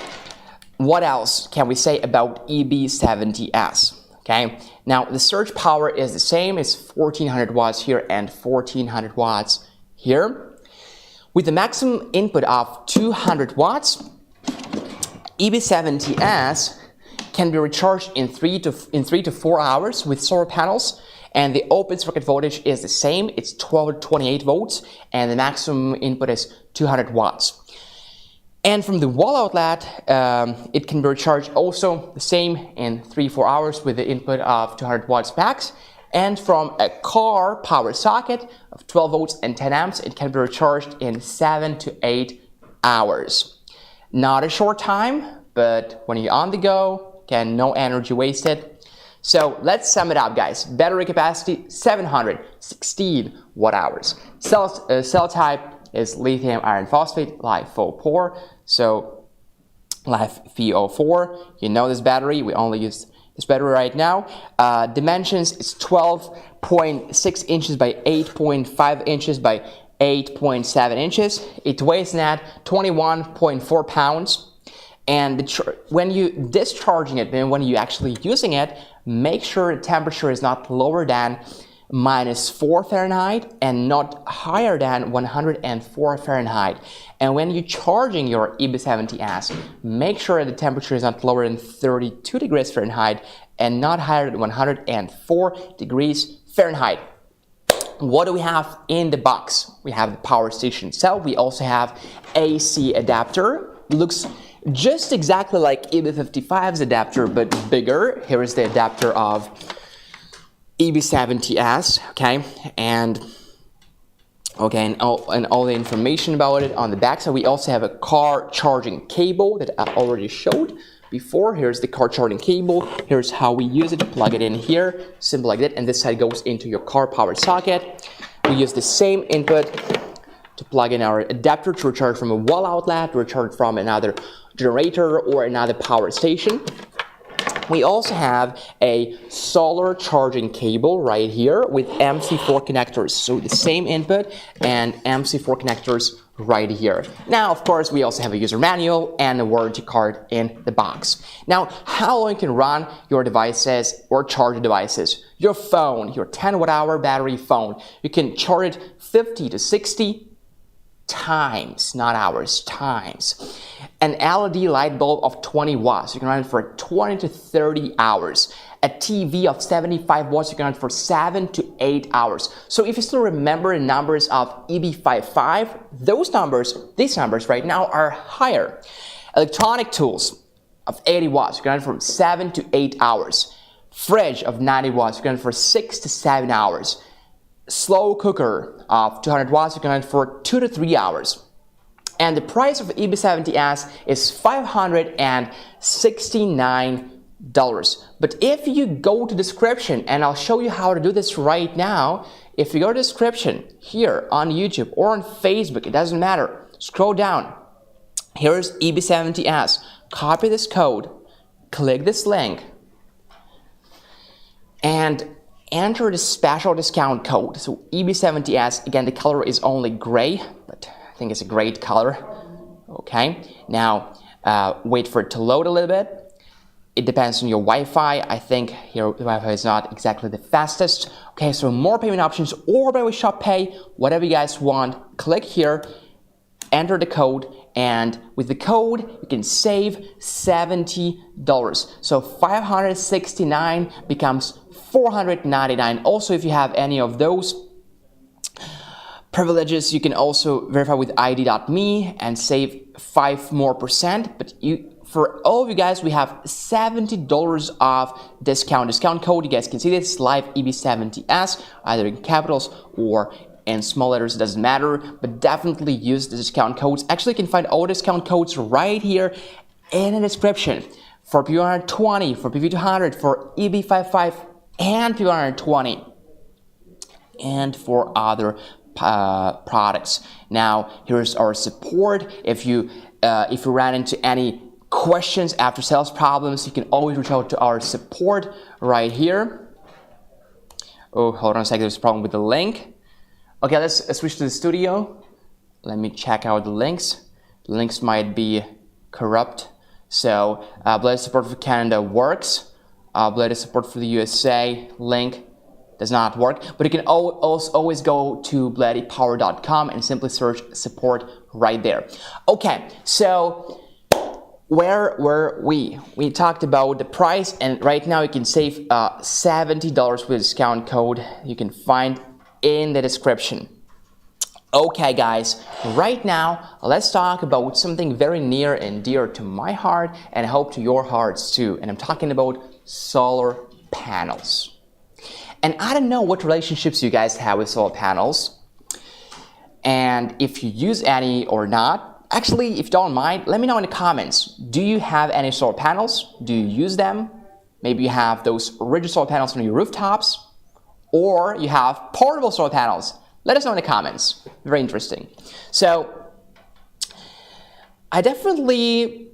what else can we say about EB70S? Okay, now the surge power is the same. It's 1400 watts here and 1400 watts here. With the maximum input of 200 watts, EB70S can be recharged in 3 to 4 hours with solar panels, and the open circuit voltage is the same. It's 12 to 28 volts, and the maximum input is 200 watts. And from the wall outlet, it can be recharged also the same in 3-4 hours with the input of 200 watts max. And from a car power socket of 12 volts and 10 amps, it can be recharged in 7 to 8 hours. Not a short time, but when you're on the go, again, no energy wasted. So let's sum it up, guys. Battery capacity, 716 watt hours. Cell type is lithium iron phosphate, LiFePO4. So LiFePO4, you know this battery, we only use this battery right now. Dimensions is 12.6 inches by 8.5 inches by 8.7 inches. It weighs net 21.4 pounds. And when you discharging it, and when you actually using it, make sure the temperature is not lower than -4 Fahrenheit and not higher than 104 Fahrenheit. And when you're charging your EB70S, make sure the temperature is not lower than 32 degrees Fahrenheit and not higher than 104 degrees Fahrenheit. What do we have in the box? We have the power station itself. We also have AC adapter. It looks just exactly like EB55's adapter, but bigger. Here is the adapter of EB70S, okay, and all the information about it on the back. So we also have a car charging cable that I already showed before. Here's the car charging cable. Here's how we use it. Plug it in here, simple like that, and this side goes into your car power socket. We use the same input to plug in our adapter to recharge from a wall outlet, to recharge from another generator or another power station. We also have a solar charging cable right here with MC4 connectors. So the same input and MC4 connectors right here. Now, of course, we also have a user manual and a warranty card in the box. Now, how long you can run your devices or charge your devices? Your phone, your 10 watt-hour battery phone, you can charge it 50 to 60 times, not hours, times. An LED light bulb of 20 watts, you can run it for 20 to 30 hours. A TV of 75 watts, you can run it for 7 to 8 hours. So if you still remember the numbers of EB55, these numbers right now are higher. Electronic tools of 80 watts, you can run it for 7 to 8 hours. Fridge of 90 watts, you can run it for 6 to 7 hours. Slow cooker of 200 watts, you can run it for 2 to 3 hours. And the price of the EB70S is $569. But if you go to description, and I'll show you how to do this right now, if you go to description here on YouTube or on Facebook, it doesn't matter, scroll down, here's EB70S, copy this code, click this link, and enter the special discount code. So EB70S, again, the color is only gray, but I think it's a great color. Okay, now wait for it to load a little bit. It depends on your Wi-Fi. I think here the Wi-Fi is not exactly the fastest. Okay, so more payment options or by way shop pay, whatever you guys want. Click here, enter the code, and with the code you can save $70. So $569 becomes $499. Also, if you have any of those privileges, you can also verify with ID.me and save 5% more. But for all of you guys, we have $70 off discount code. You guys can see this, live EB70S, either in capitals or in small letters, it doesn't matter, but definitely use the discount codes. Actually, you can find all discount codes right here in the description for P120, for P200, for EB55 and P120, and for other products. Now, here's our support. If you ran into any questions after sales problems, you can always reach out to our support right here. Oh, hold on a second, there's a problem with the link. Okay, let's switch to the studio. Let me check out the links. The links might be corrupt. So, BLUETTI support for Canada works. BLUETTI support for the USA link does not work. But you can always go to BLUETTIpower.com and simply search support right there. Okay, so where were we? We talked about the price, and right now you can save $70 with a discount code you can find in the description. Okay guys, right now let's talk about something very near and dear to my heart, and I hope to your hearts too, and I'm talking about solar panels. And I don't know what relationships you guys have with solar panels, and if you use any or not. Actually, if you don't mind, let me know in the comments. Do you have any solar panels? Do you use them? Maybe you have those rigid solar panels on your rooftops, or you have portable solar panels. Let us know in the comments. Very interesting. So, I definitely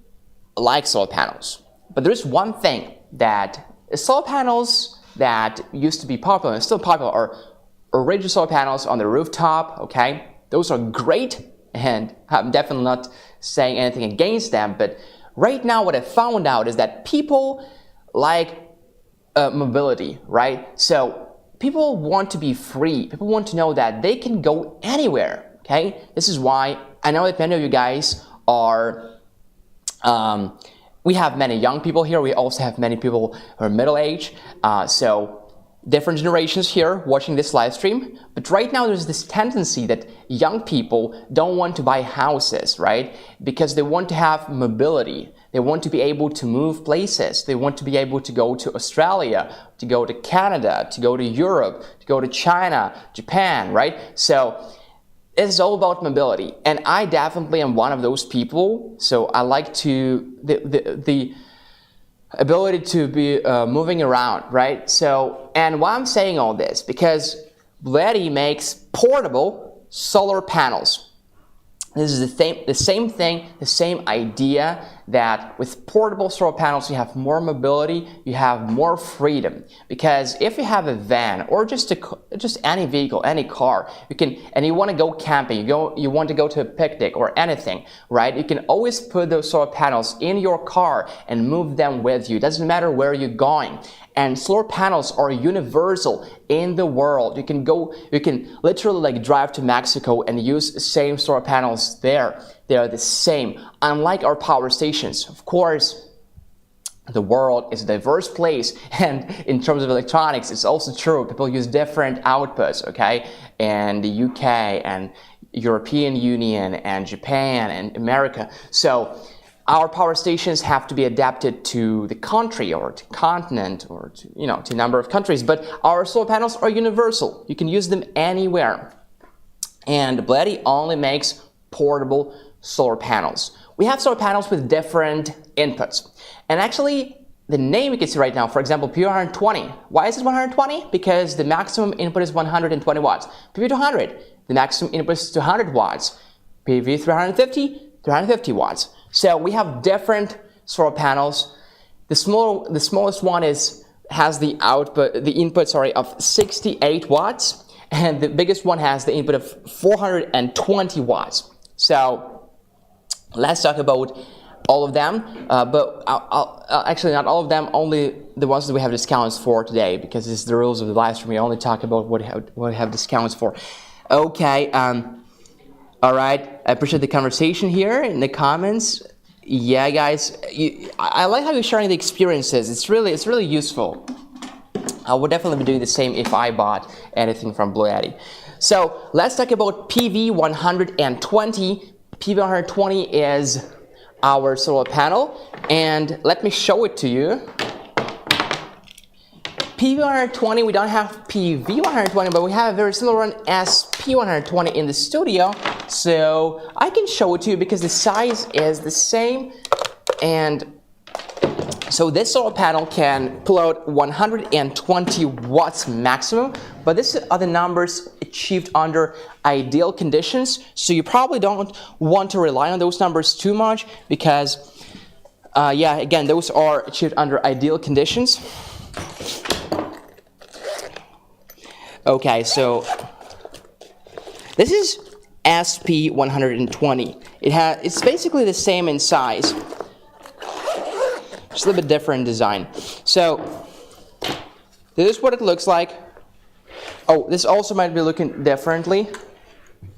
like solar panels, but there's one thing that solar panels that used to be popular and still popular are rigid solar panels on the rooftop. Okay, those are great. And I'm definitely not saying anything against them, but right now what I found out is that people like mobility, right? So people want to be free. People want to know that they can go anywhere, okay? This is why I know that many of you guys are, we have many young people here. We also have many people who are middle-aged. So different generations here watching this live stream, but right now there's this tendency that young people don't want to buy houses, right? Because they want to have mobility. They want to be able to move places. They want to be able to go to Australia, to go to Canada, to go to Europe, to go to China, Japan, right? So it's all about mobility, and I definitely am one of those people. So I like to the ability to be moving around, right? So, and why I'm saying all this, because BLUETTI makes portable solar panels. This is the same thing, the same idea that with portable solar panels, you have more mobility, you have more freedom. Because if you have a van or just any vehicle, any car, and you want to go camping, you want to go to a picnic or anything, right? You can always put those solar panels in your car and move them with you. It doesn't matter where you're going. And solar panels are universal in the world. You can literally like drive to Mexico and use the same solar panels there. They are the same. Unlike our power stations, of course, the world is a diverse place, and in terms of electronics, it's also true. People use different outputs, okay? And the UK and European Union and Japan and America. So our power stations have to be adapted to the country or to continent or to, to a number of countries, but our solar panels are universal. You can use them anywhere. And BLUETTI only makes portable solar panels. We have solar panels with different inputs. And actually, the name you can see right now, for example, PV120. Why is it 120? Because the maximum input is 120 watts. PV200, the maximum input is 200 watts. PV350, 350 watts. So we have different solar panels. The smallest one has the input of 68 watts, and the biggest one has the input of 420 watts. So let's talk about all of them, but actually not all of them, only the ones that we have discounts for today, because it's the rules of the live stream. We only talk about what we have discounts for. Okay. All right, I appreciate the conversation here in the comments. Yeah, guys, I like how you're sharing the experiences. It's really useful. I would definitely be doing the same if I bought anything from BLUETTI. So let's talk about PV120. PV120 is our solar panel, and let me show it to you. PV120, we don't have PV120, but we have a very similar one as P120 in the studio. So I can show it to you because the size is the same. And so this solar panel can pull out 120 watts maximum, but these are the numbers achieved under ideal conditions. So you probably don't want to rely on those numbers too much because, yeah, again, those are achieved under ideal conditions. Okay, so this is SP120. It's basically the same in size, just a little bit different design. So this is what it looks like. Oh, this also might be looking differently.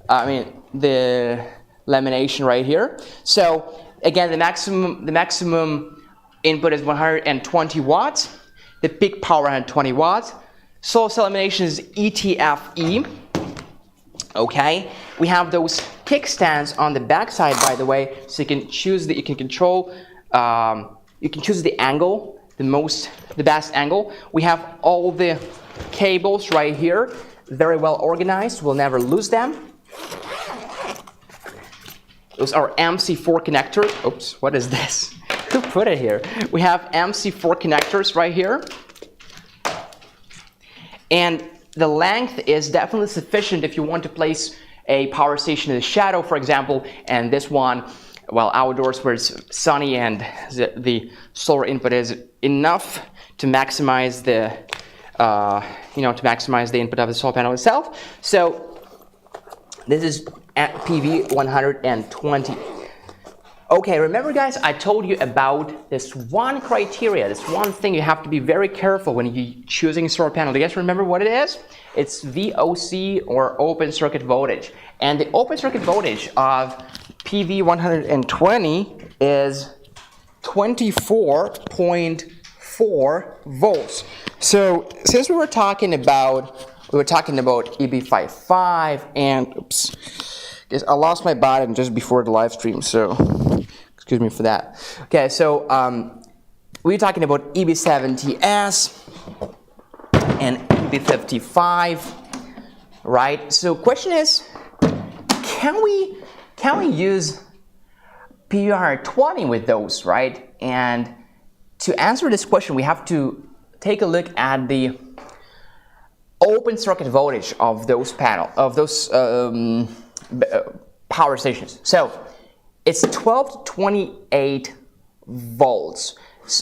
I mean, the lamination right here. So again, the maximum input is 120 watts. The peak power 120 watts. Solar cell lamination is ETFE. Okay, we have those kickstands on the back side, by the way, so you can choose you can choose the angle, the best angle. We have all the cables right here, very well organized. We'll never lose them. Those are MC4 connectors. Oops, what is this? Who put it here? We have MC4 connectors right here. And the length is definitely sufficient if you want to place a power station in the shadow, for example, and this one, well, outdoors where it's sunny and the solar input is enough to maximize the, input of the solar panel itself. So this is at PV120. Okay, remember guys, I told you about this one criteria, this one thing you have to be very careful when you're choosing a solar panel. Do you guys remember what it is? It's VOC, or open circuit voltage. And the open circuit voltage of PV120 is 24.4 volts. So since we were talking about EB55 and oops, guys, I lost my button just before the live stream, so excuse me for that. Okay, so we're talking about EB70S and EB55, right? So question is, can we use PV120 with those, right? And to answer this question, we have to take a look at the open circuit voltage of those power stations. So it's 12 to 28 volts,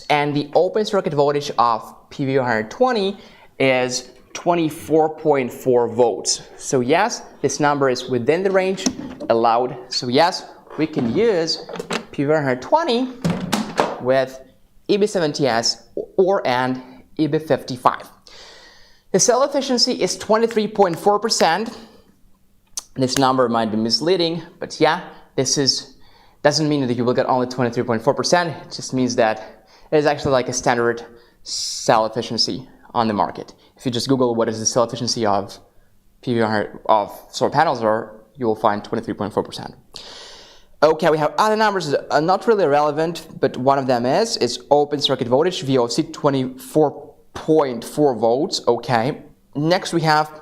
and the open circuit voltage of PV120 is 24.4 volts. So yes, this number is within the range allowed. So yes, we can use PV120 with EB70S or and EB55. The cell efficiency is 23.4%. This number might be misleading, but yeah, doesn't mean that you will get only 23.4%. It just means that it is actually like a standard cell efficiency on the market. If you just Google what is the cell efficiency of PV of solar panels, or you will find 23.4%. Okay, we have other numbers that are not really relevant, but one of them is open circuit voltage, VOC 24.4 volts. Okay. Next we have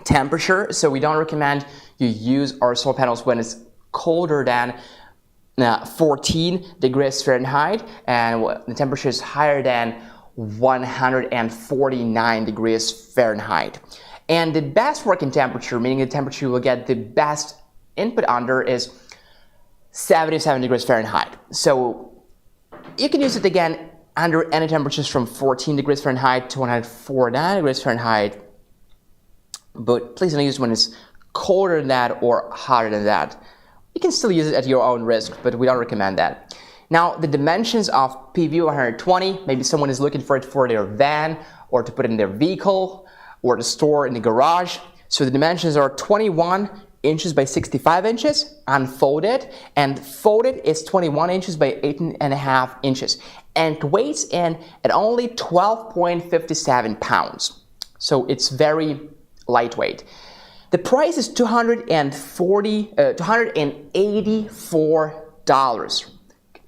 temperature. So we don't recommend you use our solar panels when it's colder than 14 degrees Fahrenheit, and the temperature is higher than 149 degrees Fahrenheit. And the best working temperature, meaning the temperature you will get the best input under, is 77 degrees Fahrenheit. So you can use it again under any temperatures from 14 degrees Fahrenheit to 149 degrees Fahrenheit, but please don't use it when it's colder than that or hotter than that. You can still use it at your own risk, but we don't recommend that. Now, the dimensions of PV120, maybe someone is looking for it for their van, or to put in their vehicle, or to store in the garage. So the dimensions are 21 inches by 65 inches, unfolded, and folded is 21 inches by 8.5 inches, and weighs in at only 12.57 pounds. So it's very lightweight. The price is $284.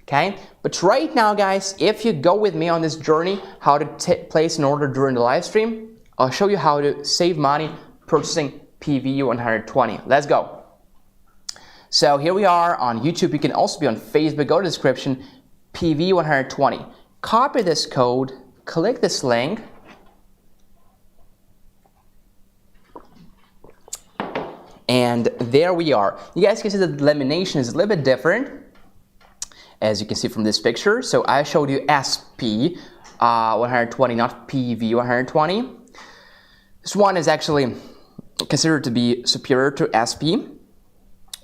Okay, but right now, guys, if you go with me on this journey, how to place an order during the live stream, I'll show you how to save money purchasing PV120. Let's go. So here we are on YouTube. You can also be on Facebook. Go to the description, PV120. Copy this code, click this link, and there we are. You guys can see that the lamination is a little bit different, as you can see from this picture. So I showed you SP 120, not PV 120. This one is actually considered to be superior to SP.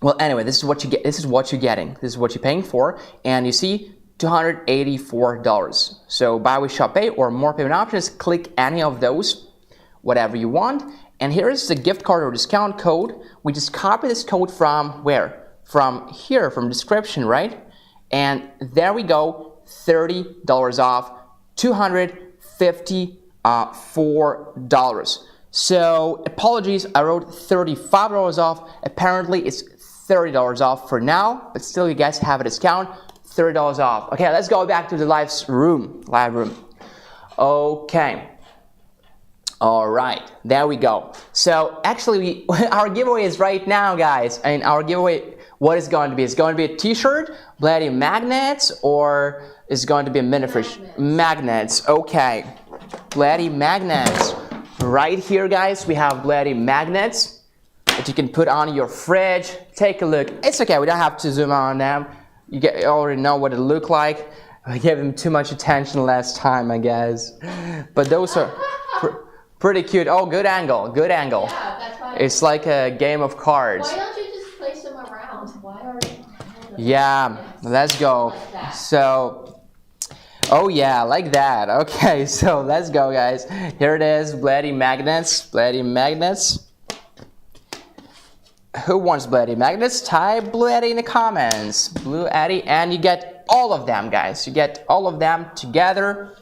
Well, anyway, this is what you get. This is what you're getting. This is what you're paying for, and you see $284. So buy with Shop Pay or more payment options. Click any of those, whatever you want. And here is the gift card or discount code. We just copy this code from where? From here, from description, right? And there we go, $30 off, $254. So apologies, I wrote $35 off. Apparently it's $30 off for now, but still you guys have a discount, $30 off. Okay, let's go back to the live room. Okay. All right, there we go. So actually, our giveaway is right now, guys. And our giveaway, what is going to be? It's going to be a t-shirt, BLUETTI magnets, or is going to be a mini fridge? Magnets, okay. BLUETTI magnets. Right here, guys, we have BLUETTI magnets that you can put on your fridge. Take a look. It's okay, we don't have to zoom on them. You already know what it look like. I gave them too much attention last time, I guess. But those are pretty cute. Oh, good angle, good angle. Yeah, that's why. It's like a game of cards. Why don't you just place them around? Why are you? Yeah, let's go. Like that. So, oh yeah, like that. Okay, so let's go, guys. Here it is, BLUETTI magnets, BLUETTI magnets. Who wants BLUETTI magnets? Type BLUETTI in the comments. BLUETTI, and you get all of them, guys. You get all of them together.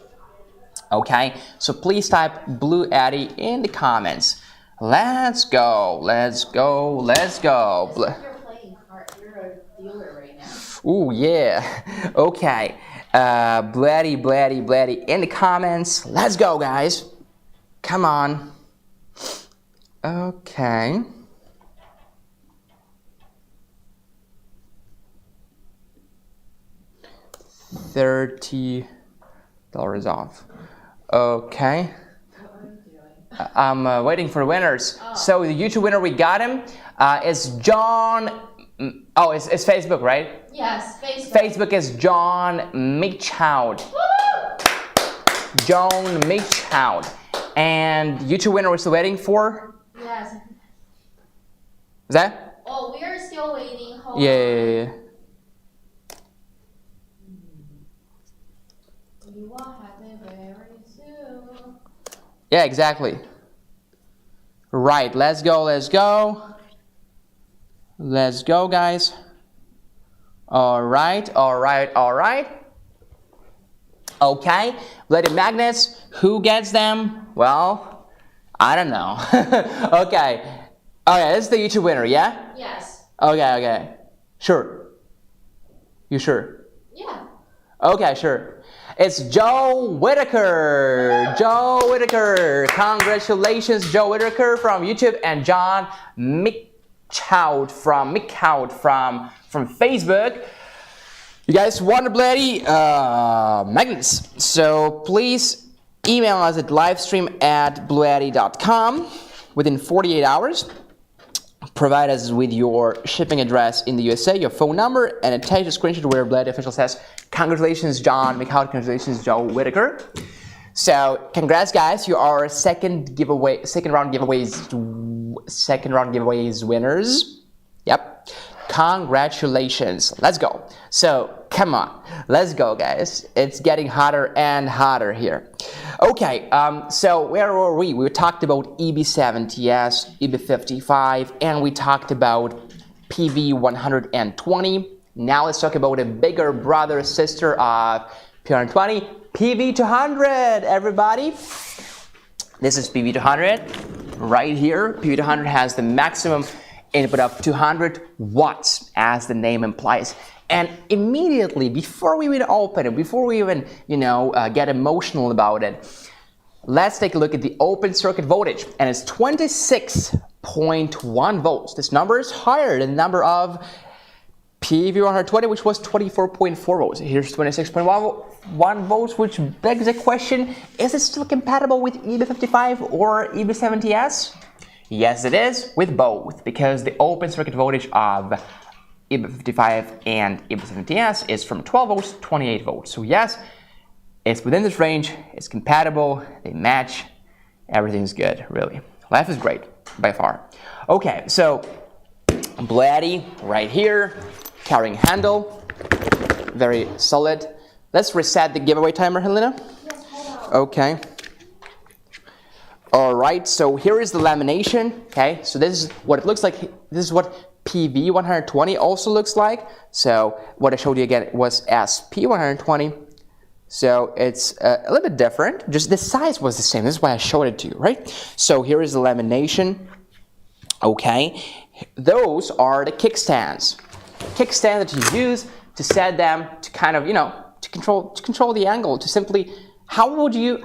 Okay, so please type BLUETTI in the comments. Let's go, let's go, let's go. You're playing card. You're a dealer right now. Ooh, yeah. Okay. BLUETTI, BLUETTI, BLUETTI in the comments. Let's go, guys. Come on. Okay. $30 off. Okay. What are you doing? I'm waiting for winners. So the YouTube winner, we got him. It's John. Oh, it's Facebook, right? Yes, Facebook. Facebook is John Mitchout. John Mitchout. And YouTube winner we're still waiting for? Yes. Is that? Oh, we are still waiting. Hold Yeah. You will have it very soon. Yeah, exactly. Right, let's go, let's go. Let's go, guys. All right. Okay, bloody magnets, who gets them? Well, I don't know. Okay. Oh yeah, this is the YouTube winner, yeah? Yes. Okay. Sure. You sure? Yeah. Okay, sure. It's Joe Whitaker. Joe Whitaker. Congratulations, Joe Whitaker from YouTube, and John Mitchout from Facebook. You guys won the bloody magnets. So please email us at livestream@bluetti.com within 48 hours. Provide us with your shipping address in the USA, your phone number, and attach a screenshot where Bloody official says, "Congratulations, John Mitchout. Congratulations, Joe Whitaker." So, congrats, guys! You are second round giveaways winners. Yep. Congratulations. Let's go. So, come on. Let's go, guys. It's getting hotter and hotter here. Okay, so where were we? We talked about EB70S, EB55, and we talked about PV120. Now let's talk about a bigger brother sister of PV120, PV200, everybody. This is PV200 right here. PV200 has the maximum input of 200 watts, as the name implies. And immediately, before we even open it, before we even, get emotional about it, let's take a look at the open circuit voltage. And it's 26.1 volts. This number is higher than the number of PV120, which was 24.4 volts. Here's 26.1 volts, which begs the question, is it still compatible with EB55 or EB70S? Yes, it is, with both, because the open circuit voltage of EB55 and EB70S is from 12 volts to 28 volts. So yes, it's within this range, it's compatible, they match, everything's good, really. Life is great, by far. Okay, so Bloody right here, carrying handle, very solid. Let's reset the giveaway timer, Helena. Yes, hold on. Okay. All right, so here is the lamination. Okay, so this is what it looks like. This is what PV120 also looks like. So what I showed you again was SP120. So it's a little bit different. Just the size was the same. This is why I showed it to you, right? So here is the lamination. Okay, those are the kickstands. Kickstand that you use to set them to kind of, to control the angle. To simply, how would you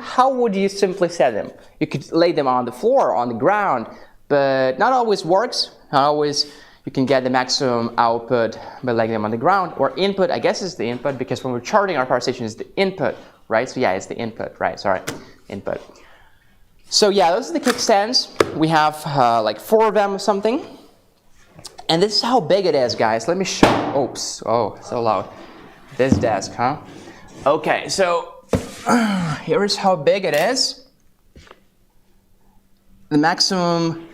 simply set them? You could lay them on the floor, on the ground, but not always works. Not always you can get the maximum output by laying them on the ground. Or input, I guess is the input, because when we're charging our power station is the input, right? So yeah, it's the input, right? Sorry, input. So yeah, those are the kickstands. We have like 4 of them or something. And this is how big it is, guys. Let me show you. Oops, oh, so loud. This desk, huh? Okay, so here is how big it is. The maximum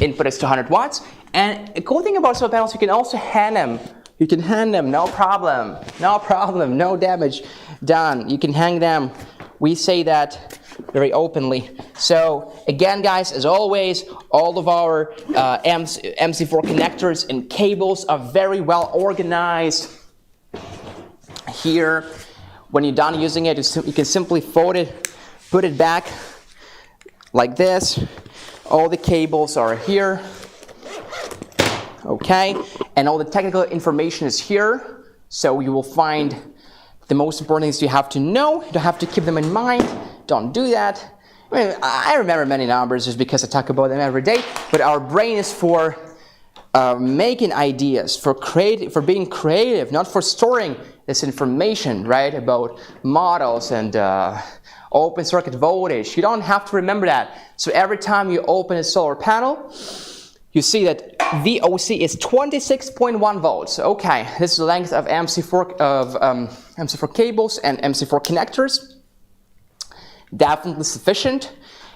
input is 200 watts. And a cool thing about solar panels, you can also hand them. You can hang them, no problem. No problem, no damage done. You can hang them. We say that very openly. So again, guys, as always, all of our MC4 connectors and cables are very well organized here. When you're done using it, you can simply fold it, put it back like this. All the cables are here. Okay, and all the technical information is here. So you will find the most important things you have to know. You don't have to keep them in mind. Don't do that. I mean, I remember many numbers just because I talk about them every day, but our brain is for making ideas, for being creative, not for storing this information, right, about models and open circuit voltage. You don't have to remember that. So every time you open a solar panel, you see that VOC is 26.1 volts. Okay, this is the length of MC4 cables and MC4 connectors. Definitely sufficient.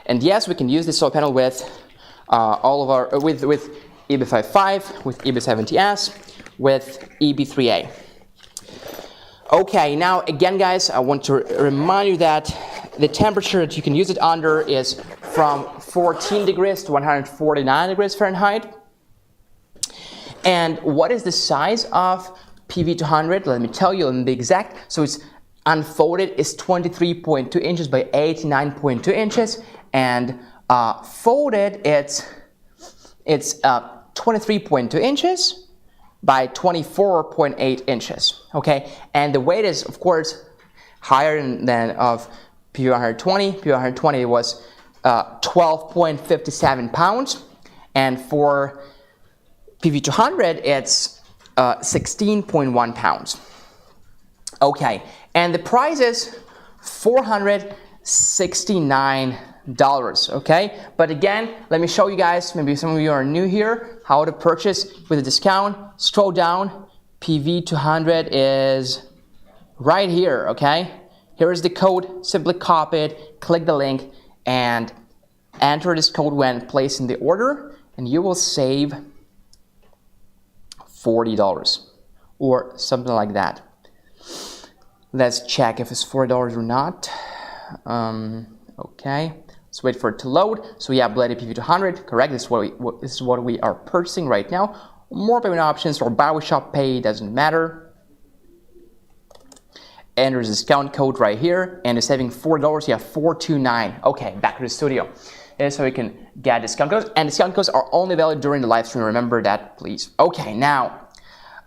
And yes, we can use this solar panel with with EB55, with EB70S, with EB3A. Okay, now again, guys, I want to remind you that the temperature that you can use it under is from 14 degrees to 149 degrees Fahrenheit. And what is the size of PV200? Let me tell you, let me be exact. So it's unfolded is 23.2 inches by 89.2 inches, and folded it's 23.2 inches by 24.8 inches. Okay, and the weight is of course higher than of PV120. PV120 was 12.57 pounds, and for PV200 it's 16.1 pounds. Okay, and the price is $469. Okay, but again, let me show you guys, maybe some of you are new here, how to purchase with a discount. Scroll down, PV200 is right here. Okay, here is the code, simply copy it, click the link, and enter this code when placing the order, and you will save $40 or something like that. Let's check if it's $4 or not. Okay, let's wait for it to load. So yeah, BLUETTI PV200, correct. This is what we are purchasing right now. More payment options or buy with shop pay, doesn't matter. Enter the discount code right here, and you're saving $4. You have $429. Okay, back to the studio. And so you can get discount codes, and discount codes are only valid during the live stream. Remember that, please. Okay, now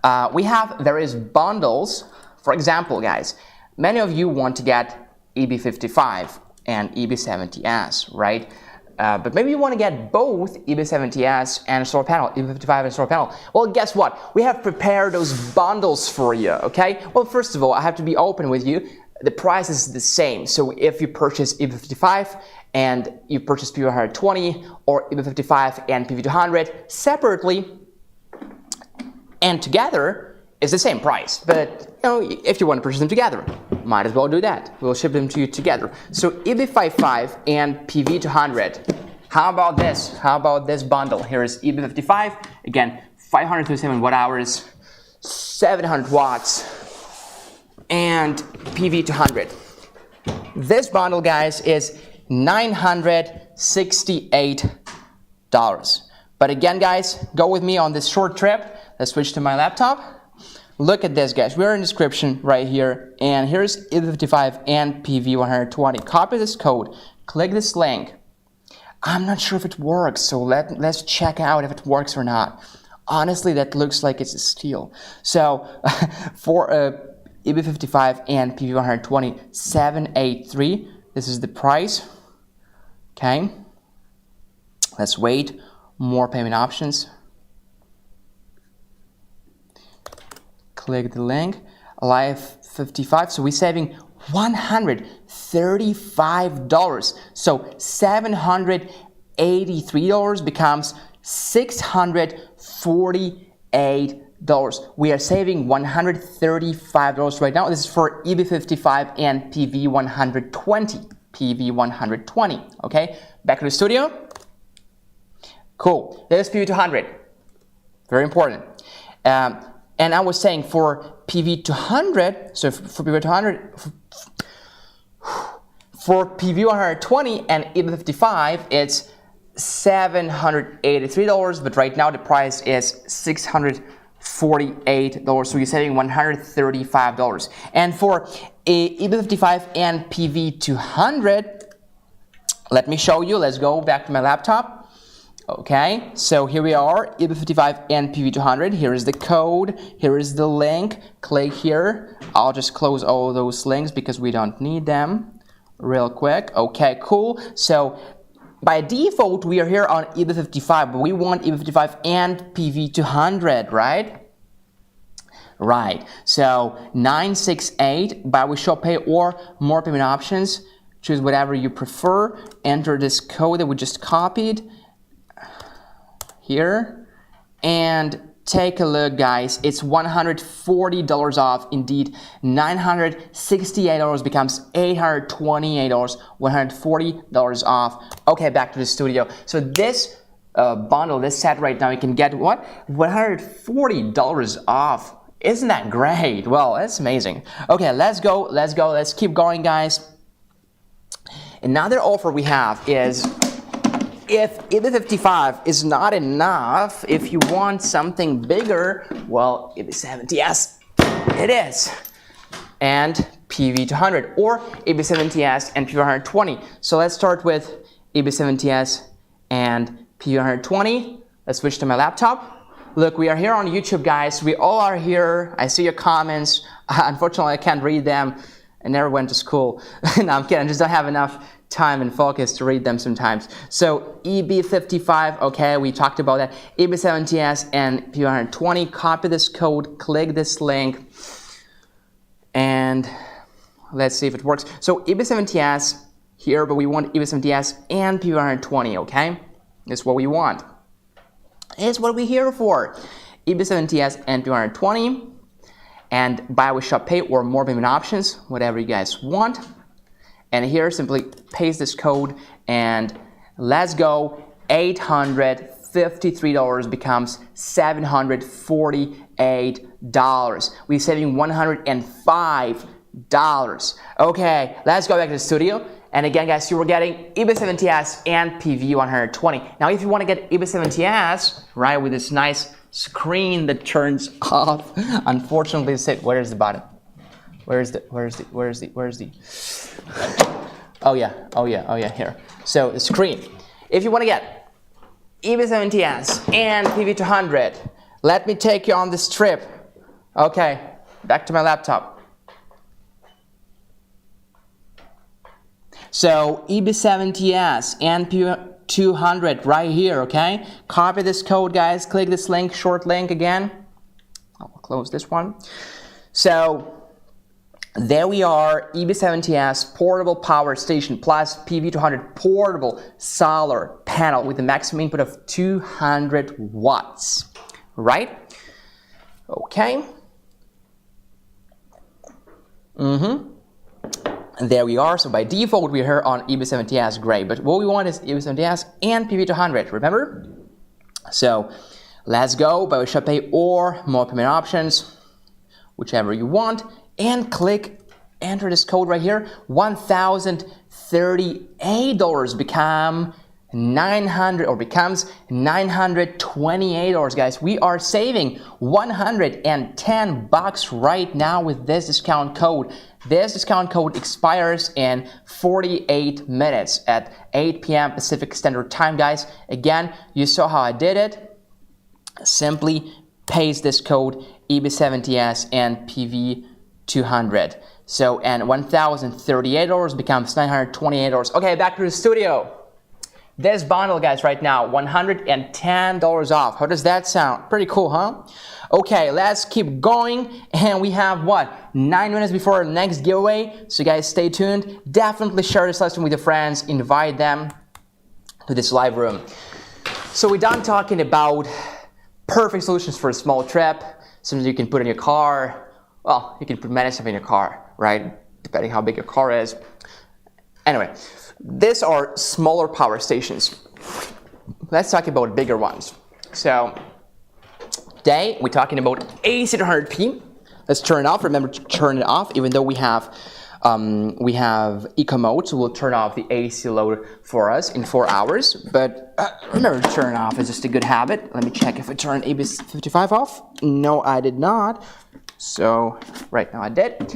there is bundles. For example, guys, many of you want to get EB55 and EB70S, right? But maybe you want to get both EB70S and a solar panel, EB55 and a solar panel. Well, guess what? We have prepared those bundles for you, okay? Well, first of all, I have to be open with you. The price is the same. So if you purchase EB55 and you purchase PV120 or EB55 and PV200 separately and together, it's the same price. But you know, if you want to purchase them together, might as well do that. We'll ship them to you together. So EB55 and PV200. How about this? How about this bundle? Here is EB55. Again, 537 watt hours, 700 watts, and PV200. This bundle, guys, is $968. But again, guys, go with me on this short trip. Let's switch to my laptop. Look at this, guys. We're in the description right here, and here's EB55 and PV120. Copy this code, click this link. I'm not sure if it works, so let's check out if it works or not. Honestly, that looks like it's a steal. So for EB55 and PV120, 783. This is the price. Okay. Let's wait. More payment options. Click the link. Live 55. So we're saving $135. So $783 becomes $648. We are saving $135 right now. This is for EB55 and PV120. PV120. Okay, back to the studio. Cool. There's PV200. Very important. And I was saying for PV200, so for PV200, for PV120 and EB55, it's $783, but right now the price is $648, so you're saving $135. And for EB55 and PV200, let me show you. Let's go back to my laptop. Okay, so here we are, EB55 and PV200. Here is the code, here is the link. Click here. I'll just close all those links because we don't need them real quick. Okay, cool. So by default, we are here on EB55, but we want EB55 and PV200, right? Right. So 968 buy with shop pay or more payment options. Choose whatever you prefer. Enter this code that we just copied. here, and take a look, guys. It's $140 off. Indeed, $968 becomes $828, $140 off. Okay, back to the studio. So this bundle, this set right now, you can get what? $140 off. Isn't that great? Well, that's amazing. Okay, let's go, let's keep going, guys. Another offer we have is, if EB55 is not enough, if you want something bigger, well, EB70S, it is. And PV200, or EB70S and PV120. So let's start with EB70S and PV120. Let's switch to my laptop. Look, we are here on YouTube, guys. We all are here. I see your comments. Unfortunately, I can't read them. I never went to school. No, I'm kidding. I just don't have enough time and focus to read them sometimes. So EB55, okay, we talked about that. EB70S and PV120. Copy this code, click this link, and let's see if it works. So EB70S here, but we want EB70S and PV120, okay? That's what we want. It's what we're here for. EB70S and PV120. And buy with Shop Pay or more payment options, whatever you guys want. And here, simply paste this code and let's go. $853 becomes $748. We're saving $105. Okay, let's go back to the studio. And again, guys, you were getting EB70S and PV120. Now, if you want to get EB70S, right, with this nice screen that turns off, unfortunately, where is the button? Where's the oh yeah, here. So the screen. If you want to get EB70S and PV200, let me take you on this trip. Okay, back to my laptop. So EB70S and PV200 right here, okay? Copy this code, guys. Click this link, short link again. I'll close this one. So there we are, EB70S portable power station plus PV200 portable solar panel with a maximum input of 200 watts, right? Okay. There we are. So by default, we're here on EB70S, great. But what we want is EB70S and PV200, remember? So let's go by Shop Pay or more payment options, whichever you want. And enter this code right here, $1,038 becomes $928, guys. We are saving $110 right now with this discount code. This discount code expires in 48 minutes at 8 p.m. Pacific Standard Time, guys. Again, you saw how I did it. Simply paste this code, EB70S and PV200. So, and $1,038 becomes $928. Okay, back to the studio. This bundle, guys, right now, $110 off. How does that sound? Pretty cool, huh? Okay, let's keep going. And we have, what, 9 minutes before our next giveaway. So, guys, stay tuned. Definitely share this lesson with your friends. Invite them to this live room. So, we're done talking about perfect solutions for a small trip. Something you can put in your car. Well, you can put many stuff in your car, right? Depending how big your car is. Anyway, these are smaller power stations. Let's talk about bigger ones. So today we're talking about AC 200p. Let's turn it off. Remember to turn it off, even though we have eco mode, so we'll turn off the AC load for us in 4 hours. But remember to turn it off. It's just a good habit. Let me check if I turned EB55 off. No, I did not. So right now I did.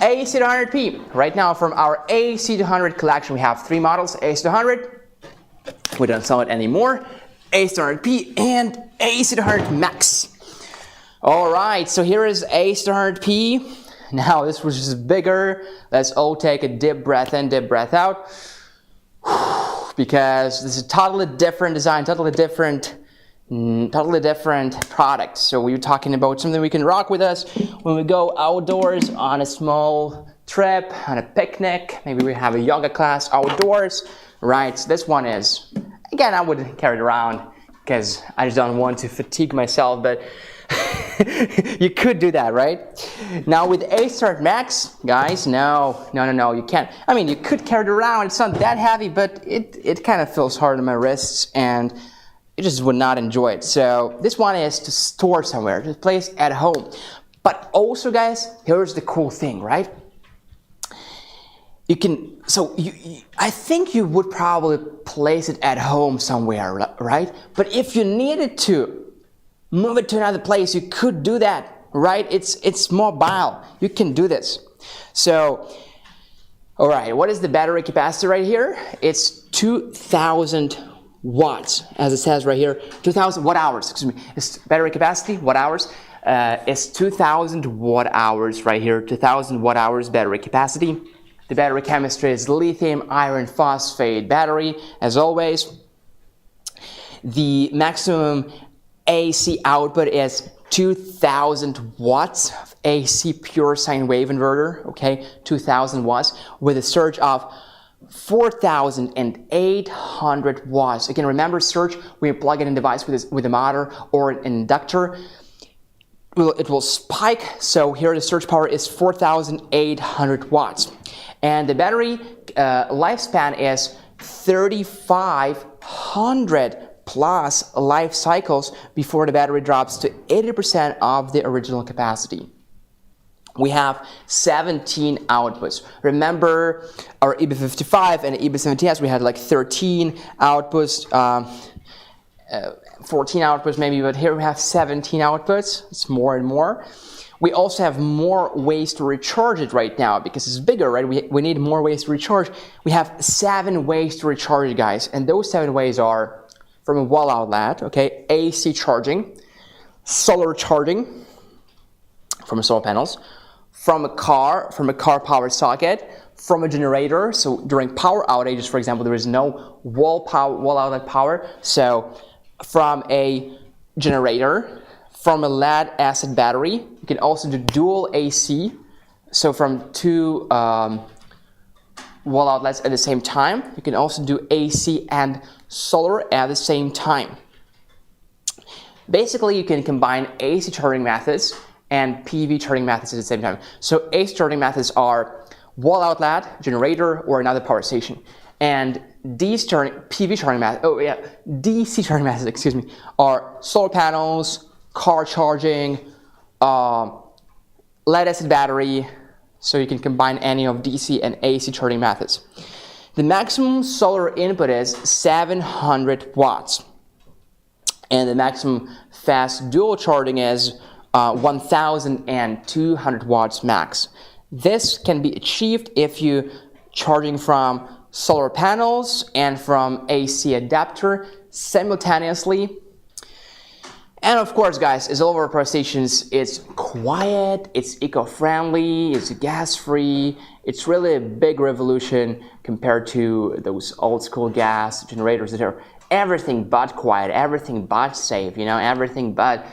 AC 200p. Right now from our AC 200 collection, we have 3 models. AC 200, we don't sell it anymore. AC 200p and AC 200 Max. All right, so here is AC 200p. Now this was just bigger. Let's all take a deep breath in, deep breath out. Because this is a totally different design, totally different product. So we're talking about something we can rock with us when we go outdoors on a small trip, on a picnic. Maybe we have a yoga class outdoors, right? So this one is, again, I wouldn't carry it around because I just don't want to fatigue myself, but you could do that, right? Now with A-Start Max, guys, no, you can't. I mean, you could carry it around, it's not that heavy, but it kind of feels hard on my wrists, and you just would not enjoy it. So this one is to store somewhere, to place at home. But also, guys, here's the cool thing, right? You can, so I think you would probably place it at home somewhere, right? But if you needed to move it to another place, you could do that, right? It's mobile. You can do this. So, all right, what is the battery capacity right here? It's 2,000 watts, as it says right here. 2,000 watt hours, excuse me. It's battery capacity, watt hours. It's 2,000 watt hours right here. 2,000 watt hours battery capacity. The battery chemistry is lithium iron phosphate battery, as always. The maximum AC output is 2,000 watts of AC pure sine wave inverter, okay, 2,000 watts, with a surge of 4,800 watts. Again, remember surge, when you plug in a device with a motor or an inductor, it will spike. So here the surge power is 4,800 watts. And the battery lifespan is 3,500 plus life cycles before the battery drops to 80% of the original capacity. We have 17 outputs. Remember our EB55 and EB70S, we had like 13 outputs, 14 outputs maybe, but here we have 17 outputs. It's more and more. We also have more ways to recharge it right now because it's bigger, right? We need more ways to recharge. We have 7 ways to recharge it, guys. And those 7 ways are from a wall outlet, okay, AC charging, solar charging from solar panels, from a car power socket, from a generator. So during power outages, for example, there is no wall outlet power. So from a generator, from a lead acid battery. You can also do dual AC, so from 2 wall outlets at the same time. You can also do AC and solar at the same time. Basically, you can combine AC charging methods and PV charging methods at the same time. So AC charging methods are wall outlet, generator, or another power station. And DC charging methods, excuse me, are solar panels, car charging, lead acid battery, so you can combine any of DC and AC charging methods. The maximum solar input is 700 watts, and the maximum fast dual charging is 1,200 watts max. This can be achieved if you charging from solar panels and from AC adapter simultaneously. And of course, guys, as all of our power stations, it's quiet, it's eco-friendly, it's gas-free. It's really a big revolution compared to those old school gas generators that are everything but quiet, everything but safe, you know, everything but,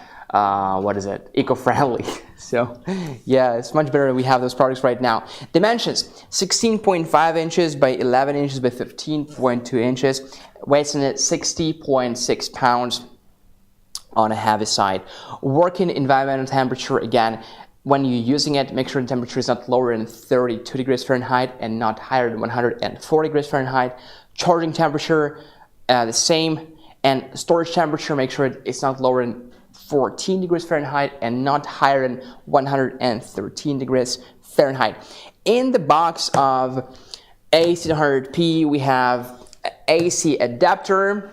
eco-friendly. So, yeah, it's much better that we have those products right now. Dimensions, 16.5 inches by 11 inches by 15.2 inches. Weights in it, 60.6 pounds. On a heavy side. Working environmental temperature, again, when you're using it, make sure the temperature is not lower than 32 degrees Fahrenheit and not higher than 104 degrees Fahrenheit. Charging temperature, the same. And storage temperature, make sure it's not lower than 14 degrees Fahrenheit and not higher than 113 degrees Fahrenheit. In the box of AC100P, we have AC adapter.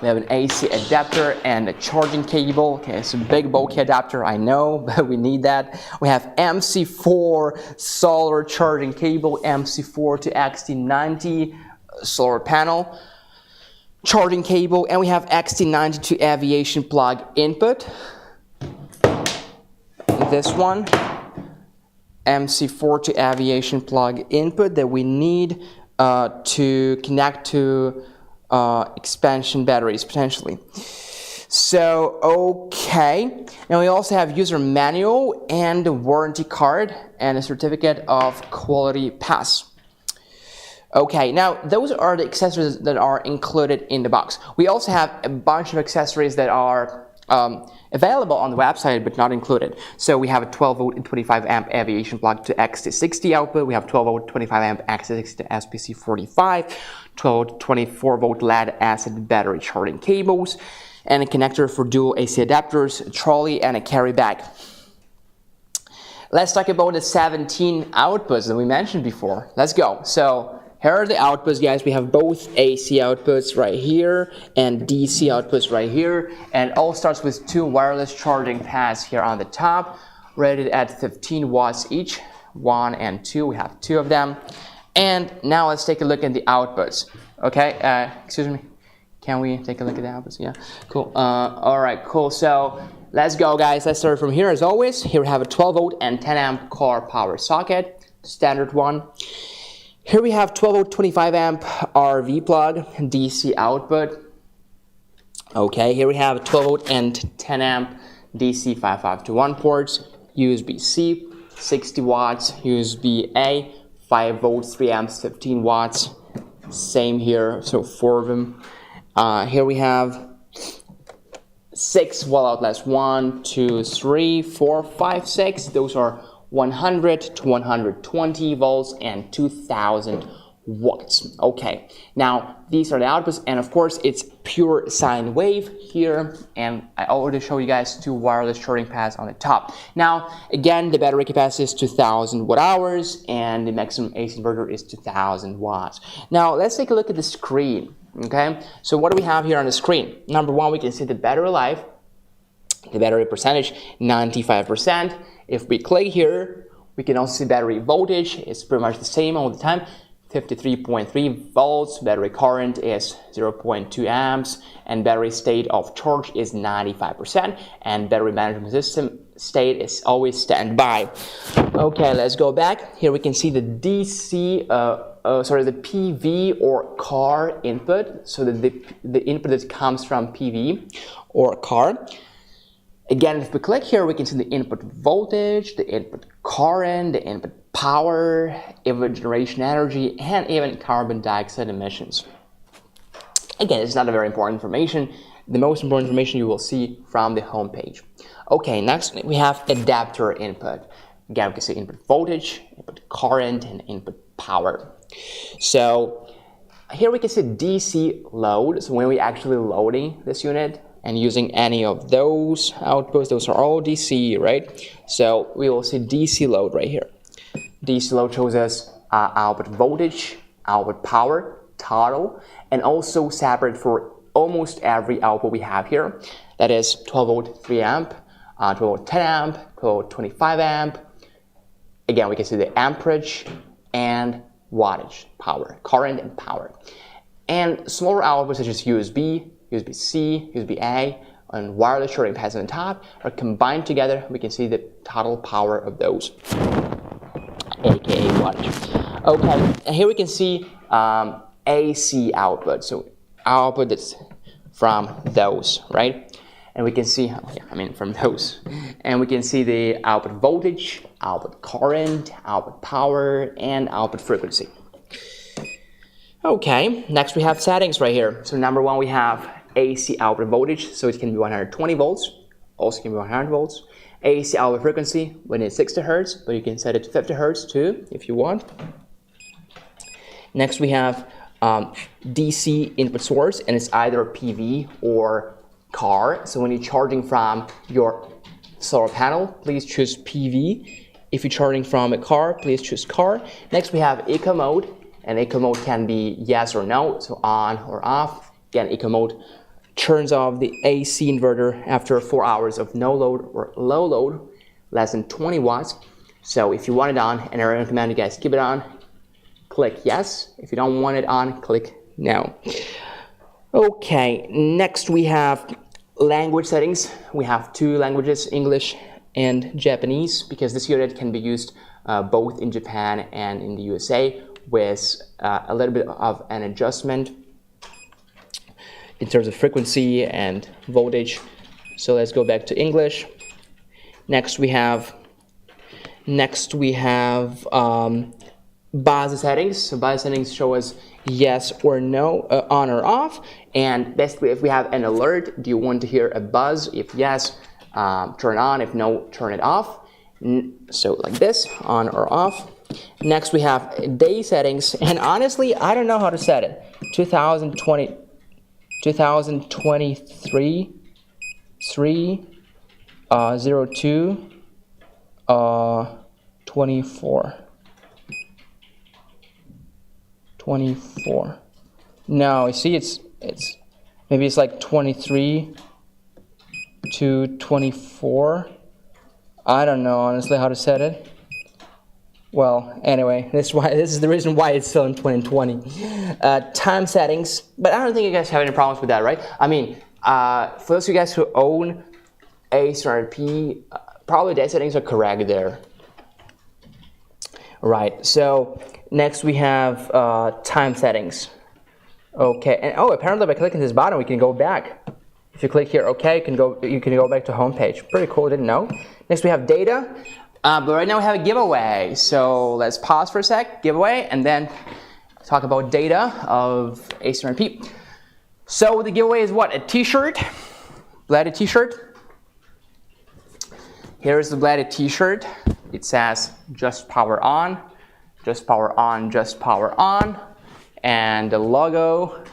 We have an AC adapter and a charging cable. Okay, it's a big bulky adapter, I know, but we need that. We have MC4 solar charging cable, MC4 to XT90 solar panel charging cable, and we have XT90 to aviation plug input. This one, MC4 to aviation plug input that we need to connect to expansion batteries potentially. So, okay. Now we also have user manual and a warranty card and a certificate of quality pass. Okay, now those are the accessories that are included in the box. We also have a bunch of accessories that are available on the website but not included. So we have a 12 volt and 25 amp aviation plug to XT60 output. We have 12 volt 25 amp XT60 to SPC45, 12 24 volt lead acid battery charging cables, and a connector for dual AC adapters, a trolley, and a carry bag. Let's talk about the 17 outputs that we mentioned before. Let's go. So here are the outputs, guys. We have both AC outputs right here and DC outputs right here. And it all starts with two wireless charging pads here on the top, rated at 15 watts each, 1 and 2. We have 2 of them. And now let's take a look at the outputs. Okay, excuse me. Can we take a look at the outputs? Yeah, cool. All right, cool. So let's go, guys. Let's start from here as always. Here we have a 12 volt and 10 amp car power socket, standard one. Here we have 12 volt 25 amp RV plug, DC output. Okay, here we have 12 volt and 10 amp DC 5521 ports, USB-C, 60 watts, USB-A, 5 volts, 3 amps, 15 watts. Same here, so 4 of them. Here we have 6 wall outlets, 1, 2, 3, 4, 5, 6. Those are 100 to 120 volts and 2000 watts. Okay, now these are the outputs, and of course it's pure sine wave here, and I already showed you guys 2 wireless charging pads on the top. Now again, the battery capacity is 2000 watt hours and the maximum AC inverter is 2000 watts. Now let's take a look at the screen. Okay, so what do we have here on the screen? Number one, we can see the battery life, the battery percentage, 95%. If we click here, we can also see battery voltage. It's pretty much the same all the time, 53.3 volts. Battery current is 0.2 amps, and battery state of charge is 95%, and battery management system state is always standby. Okay, let's go back. Here we can see the DC, the PV or car input. So the input that comes from PV or car. Again, if we click here, we can see the input voltage, the input current, the input power, even generation energy, and even carbon dioxide emissions. Again, it's not a very important information. The most important information you will see from the home page. Okay, next we have adapter input. Again, we can see input voltage, input current, and input power. So here we can see DC load. So when we're actually loading this unit and using any of those outputs, those are all DC, right? So we will see DC load right here. DC load shows us output voltage, output power, total, and also separate for almost every output we have here. That is 12 volt 3 amp, 12 volt 10 amp, 12 volt 25 amp. Again, we can see the amperage and wattage, power, current and power. And smaller outputs such as USB, USB-C, USB-A, and wireless charging pads on the top are combined together. We can see the total power of those, aka wattage. Okay, and here we can see AC output, so output that's from those, right? And we can see, from those. And we can see the output voltage, output current, output power, and output frequency. Okay, next we have settings right here. So number one, we have AC output voltage, so it can be 120 volts, also can be 100 volts. AC output frequency, when it's 60 hertz, but you can set it to 50 hertz too, if you want. Next we have DC input source, and it's either PV or car. So when you're charging from your solar panel, please choose PV. If you're charging from a car, please choose car. Next we have eco mode, and eco mode can be yes or no, so on or off. Again, eco mode turns off the AC inverter after 4 hours of no load or low load, less than 20 watts. So if you want it on, and I recommend you guys keep it on, click yes. If you don't want it on, click no. Okay, next we have language settings. We have 2 languages, English and Japanese, because this unit can be used both in Japan and in the USA with a little bit of an adjustment in terms of frequency and voltage. So let's go back to English. Next we have buzz settings. So buzz settings show us yes or no, on or off. And basically, if we have an alert, do you want to hear a buzz? If yes, turn on. If no, turn it off. So like this, on or off. Next, we have day settings. And honestly, I don't know how to set it. 2023, 02, 24. No, you see, it's maybe it's like 23 to 24. I don't know honestly how to set it. Well, anyway, this is the reason why it's still in 2020. Time settings, but I don't think you guys have any problems with that, right? I mean, for those of you guys who own A7RP, probably day settings are correct there. Right, so next we have time settings. Okay, and oh, apparently by clicking this button we can go back. If you click here, okay, you can go back to home page. Pretty cool, didn't know. Next we have data, but right now we have a giveaway. So let's pause for a sec, giveaway, and then talk about data of A7RP. So the giveaway is what? A t-shirt, BLUETTI t-shirt. Here's the BLUETTI t-shirt. It says just power on, just power on, just power on. And the logo,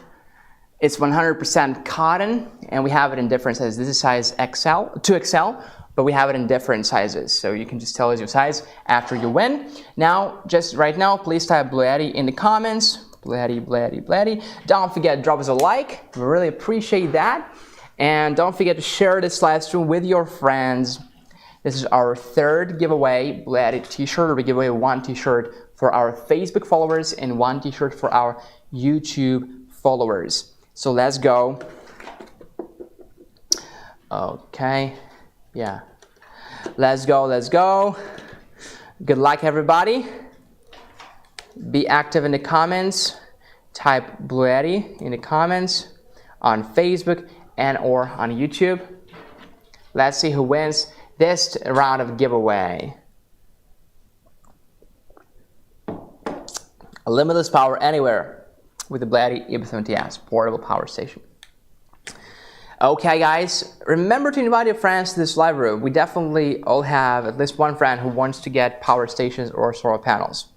it's 100% cotton, and we have it in different sizes. This is size XL, 2XL, but we have it in different sizes. So you can just tell us your size after you win. Now, just right now, please type BLUETTI in the comments. BLUETTI, BLUETTI, BLUETTI. Don't forget, drop us a like. We really appreciate that. And don't forget to share this live stream with your friends. This is our third giveaway, BLUETTI t-shirt. We give away one t-shirt for our Facebook followers and one t-shirt for our YouTube followers. So let's go. Okay, yeah. Let's go, let's go. Good luck, everybody. Be active in the comments. Type BLUETTI in the comments on Facebook and or on YouTube. Let's see who wins this round of giveaway. A limitless power anywhere with the BLUETTI EB70S portable power station. Okay guys, remember to invite your friends to this live room. We definitely all have at least one friend who wants to get power stations or solar panels.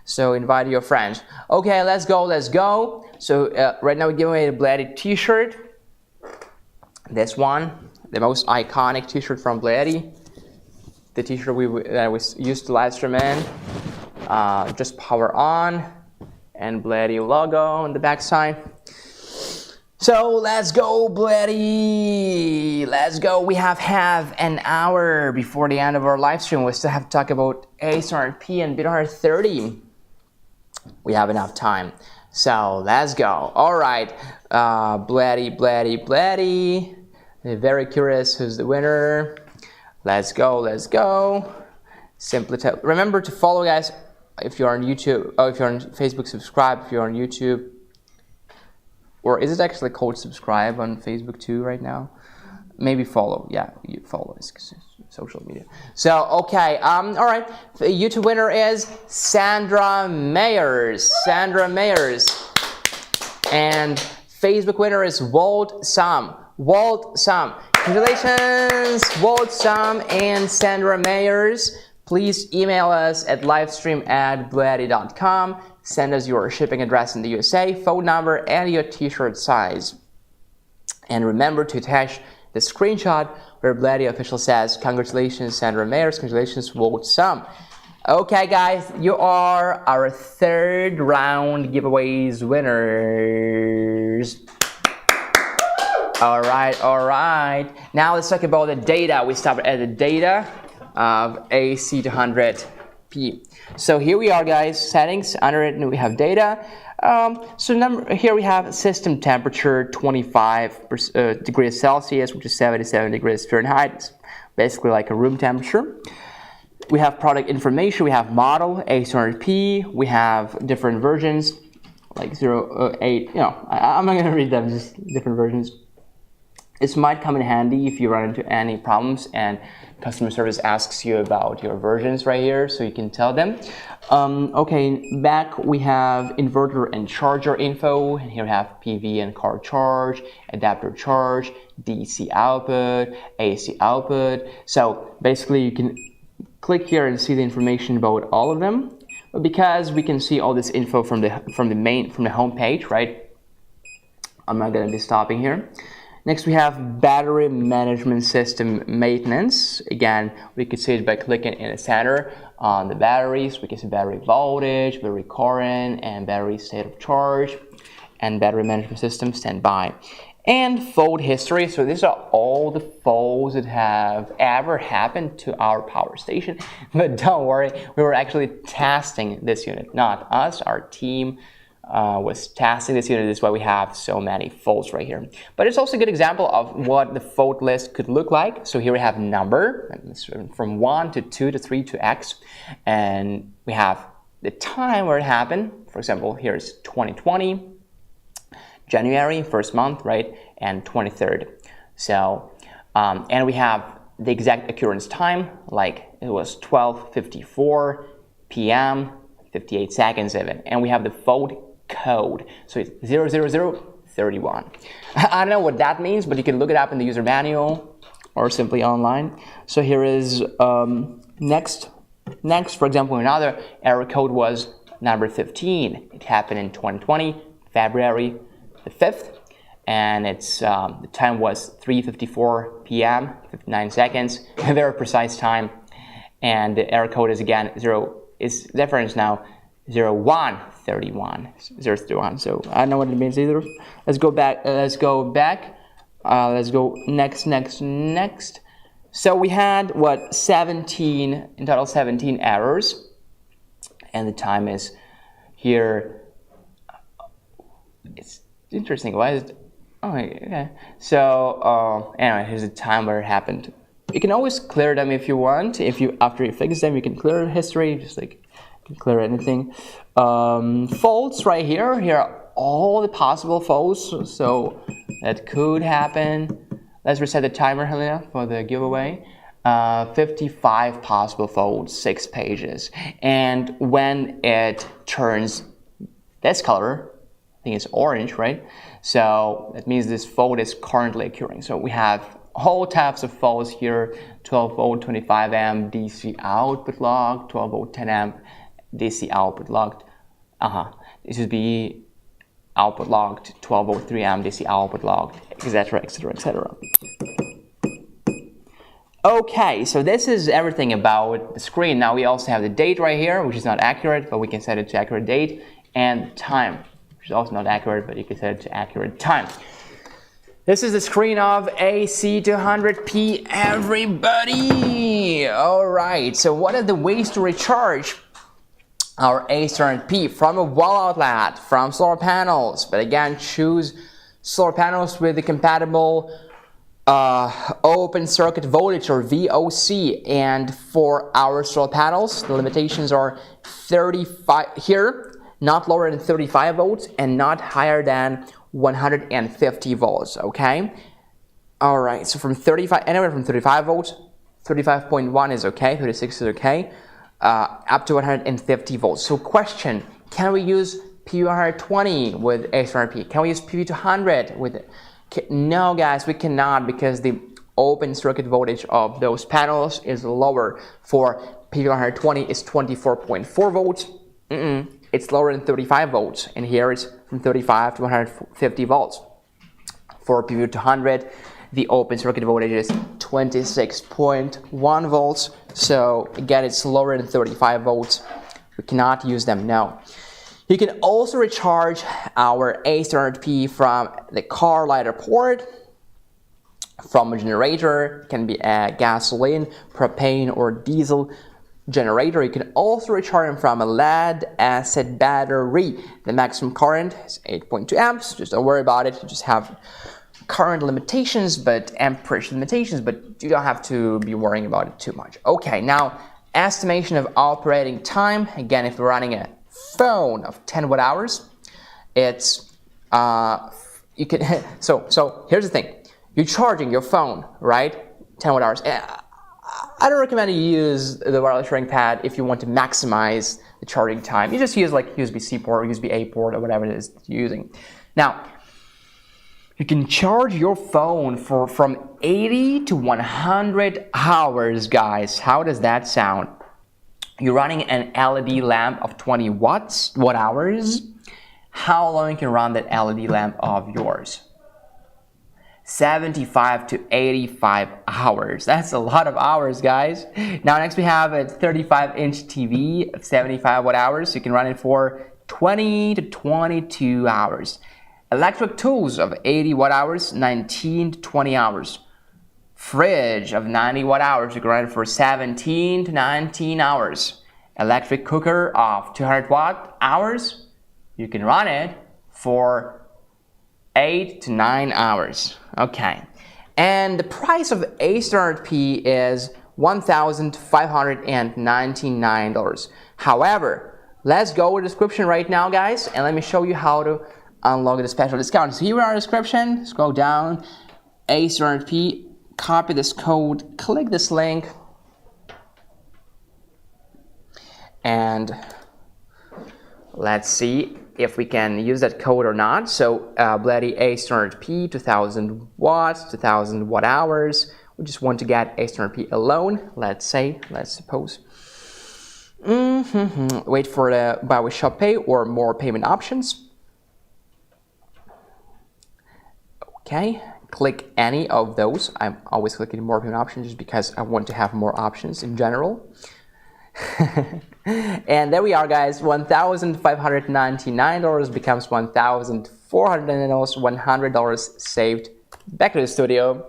So invite your friends. Okay, let's go, let's go. So right now we're giving away the BLUETTI t-shirt. This one, the most iconic t-shirt from BLUETTI. The t-shirt that we used to live stream in. Just power on, and BLUETTI logo on the back side. So let's go, BLUETTI. Let's go. We have an hour before the end of our live stream. We still have to talk about A7RP and BLUETTI. We have enough time. So let's go. All right, BLUETTI, BLUETTI, BLUETTI. They're very curious who's the winner. Let's go, let's go. Simply tell. Remember to follow, guys. If you're on YouTube, if you're on Facebook, subscribe. If you're on YouTube, or is it actually called subscribe on Facebook too right now? Maybe follow. Yeah, you follow. It's social media. So okay, all right. The YouTube winner is Sandra Mayers. Sandra Mayers, and Facebook winner is Walt Sam. Walt Sam. Congratulations, Walt Sam and Sandra Mayers. Please email us at livestream@bluetti.com. Send us your shipping address in the USA, phone number, and your t-shirt size. And remember to attach the screenshot where BLUETTI official says, congratulations, Sandra Mayers, congratulations, Walt Sam. Okay, guys, you are our third round giveaways winners. All right, all right. Now let's talk about the data. We stopped at the data of AC200P. So here we are, guys, settings. Under it, we have data. Here we have system temperature, 25 degrees Celsius, which is 77 degrees Fahrenheit. It's basically like a room temperature. We have product information. We have model, A7RP. We have different versions, like 08. I'm not going to read them, just different versions. This might come in handy if you run into any problems and customer service asks you about your versions right here, so you can tell them. Okay, back we have inverter and charger info, and here we have PV and car charge, adapter charge, DC output, AC output. So basically you can click here and see the information about all of them. But because we can see all this info from the home page, right? I'm not going to be stopping here. Next we have battery management system maintenance. Again, we could see it by clicking in the center on the batteries. We can see battery voltage, battery current, and battery state of charge, and battery management system standby. And fault history. So these are all the faults that have ever happened to our power station. But don't worry, we were actually testing this unit, not us, our team. Was testing this unit. This is why we have so many faults right here. But it's also a good example of what the fault list could look like. So here we have number, from 1 to 2 to 3 to X. And we have the time where it happened. For example, here's 2020, January, first month, right? And 23rd. So, and we have the exact occurrence time, like it was 12:54 p.m., 58 seconds even. And we have the fault code. So it's 00031. I don't know what that means, but you can look it up in the user manual or simply online. So here is next, for example, another error code was number 15. It happened in 2020, February the 5th, and it's the time was 3:54 p.m., 59 seconds, a very precise time. And the error code is again difference now 0131. So I don't know what it means either. Let's go back. Let's go next. So we had what, 17 in total, 17 errors, and the time is here. It's interesting. Why is it? Oh, okay. So anyway, here's the time where it happened. You can always clear them if you want. After you fix them, you can clear history. Just like you can clear anything. Faults right here. Here are all the possible faults. So that could happen. Let's reset the timer, Helena, for the giveaway. 55 possible faults, 6 pages. And when it turns this color, I think it's orange, right? So that means this fault is currently occurring. So we have whole types of faults here: 12 volt 25 amp DC output locked, 12 volt 10 amp DC output locked. This would be output locked, 12 volt 3 amp DC output locked, etc., etc., etc. Okay, so this is everything about the screen. Now we also have the date right here, which is not accurate, but we can set it to accurate date, and time, which is also not accurate, but you can set it to accurate time. This is the screen of AC200P, everybody! Alright, so what are the ways to recharge our AC200P? From a wall outlet, from solar panels, but again, choose solar panels with the compatible open circuit voltage, or VOC. And for our solar panels, the limitations are 35 here, not lower than 35 volts and not higher than 150 volts, okay? All right, so from 35, anywhere from 35 volts, 35.1 is okay, 36 is okay, up to 150 volts. So question, can we use PV120 with AC200P? Can we use PV200 with it? No, guys, we cannot, because the open circuit voltage of those panels is lower. For PV120 is 24.4 volts. It's lower than 35 volts, and here it's from 35 to 150 volts. For PV200, the open circuit voltage is 26.1 volts, so again, it's lower than 35 volts. We cannot use them now. You can also recharge our AC200P from the car lighter port, from a generator. It can be a gasoline, propane, or diesel generator. You can also recharge them from a lead acid battery. The maximum current is 8.2 amps. Just don't worry about it. You just have current limitations, but amperage limitations, but you don't have to be worrying about it too much. Okay, now estimation of operating time. Again, if we're running a phone of 10 watt hours, it's you can so here's the thing. you're charging your phone, right? 10 watt hours. I don't recommend you use the wireless charging pad if you want to maximize the charging time. You just use like USB-C port or USB-A port or whatever it is you're using. Now, you can charge your phone for from 80 to 100 hours, guys. How does that sound? You're running an LED lamp of 20 watt hours. How long you can run that LED lamp of yours? 75 to 85 hours. That's a lot of hours, guys. Now next we have a 35-inch TV of 75 watt hours. You can run it for 20 to 22 hours. Electric tools of 80 watt hours, 19 to 20 hours. Fridge of 90 watt hours, you can run it for 17 to 19 hours. Electric cooker of 200 watt hours, you can run it for 8 to 9 hours. Okay. And the price of A600P is $1,599. However, let's go with the description right now, guys, and let me show you how to unlock the special discount. So here in our description, scroll down, A600P, copy this code, click this link, and let's see if we can use that code or not. So BLUETTI A600P, 2000 watts, 2000 watt hours. We just want to get A600P alone. Let's suppose. Wait for the buy with Shop Pay or more payment options. Okay, click any of those. I'm always clicking more payment options just because I want to have more options in general. And there we are, guys. $1,599 becomes $1,400, $100 saved. Back to the studio.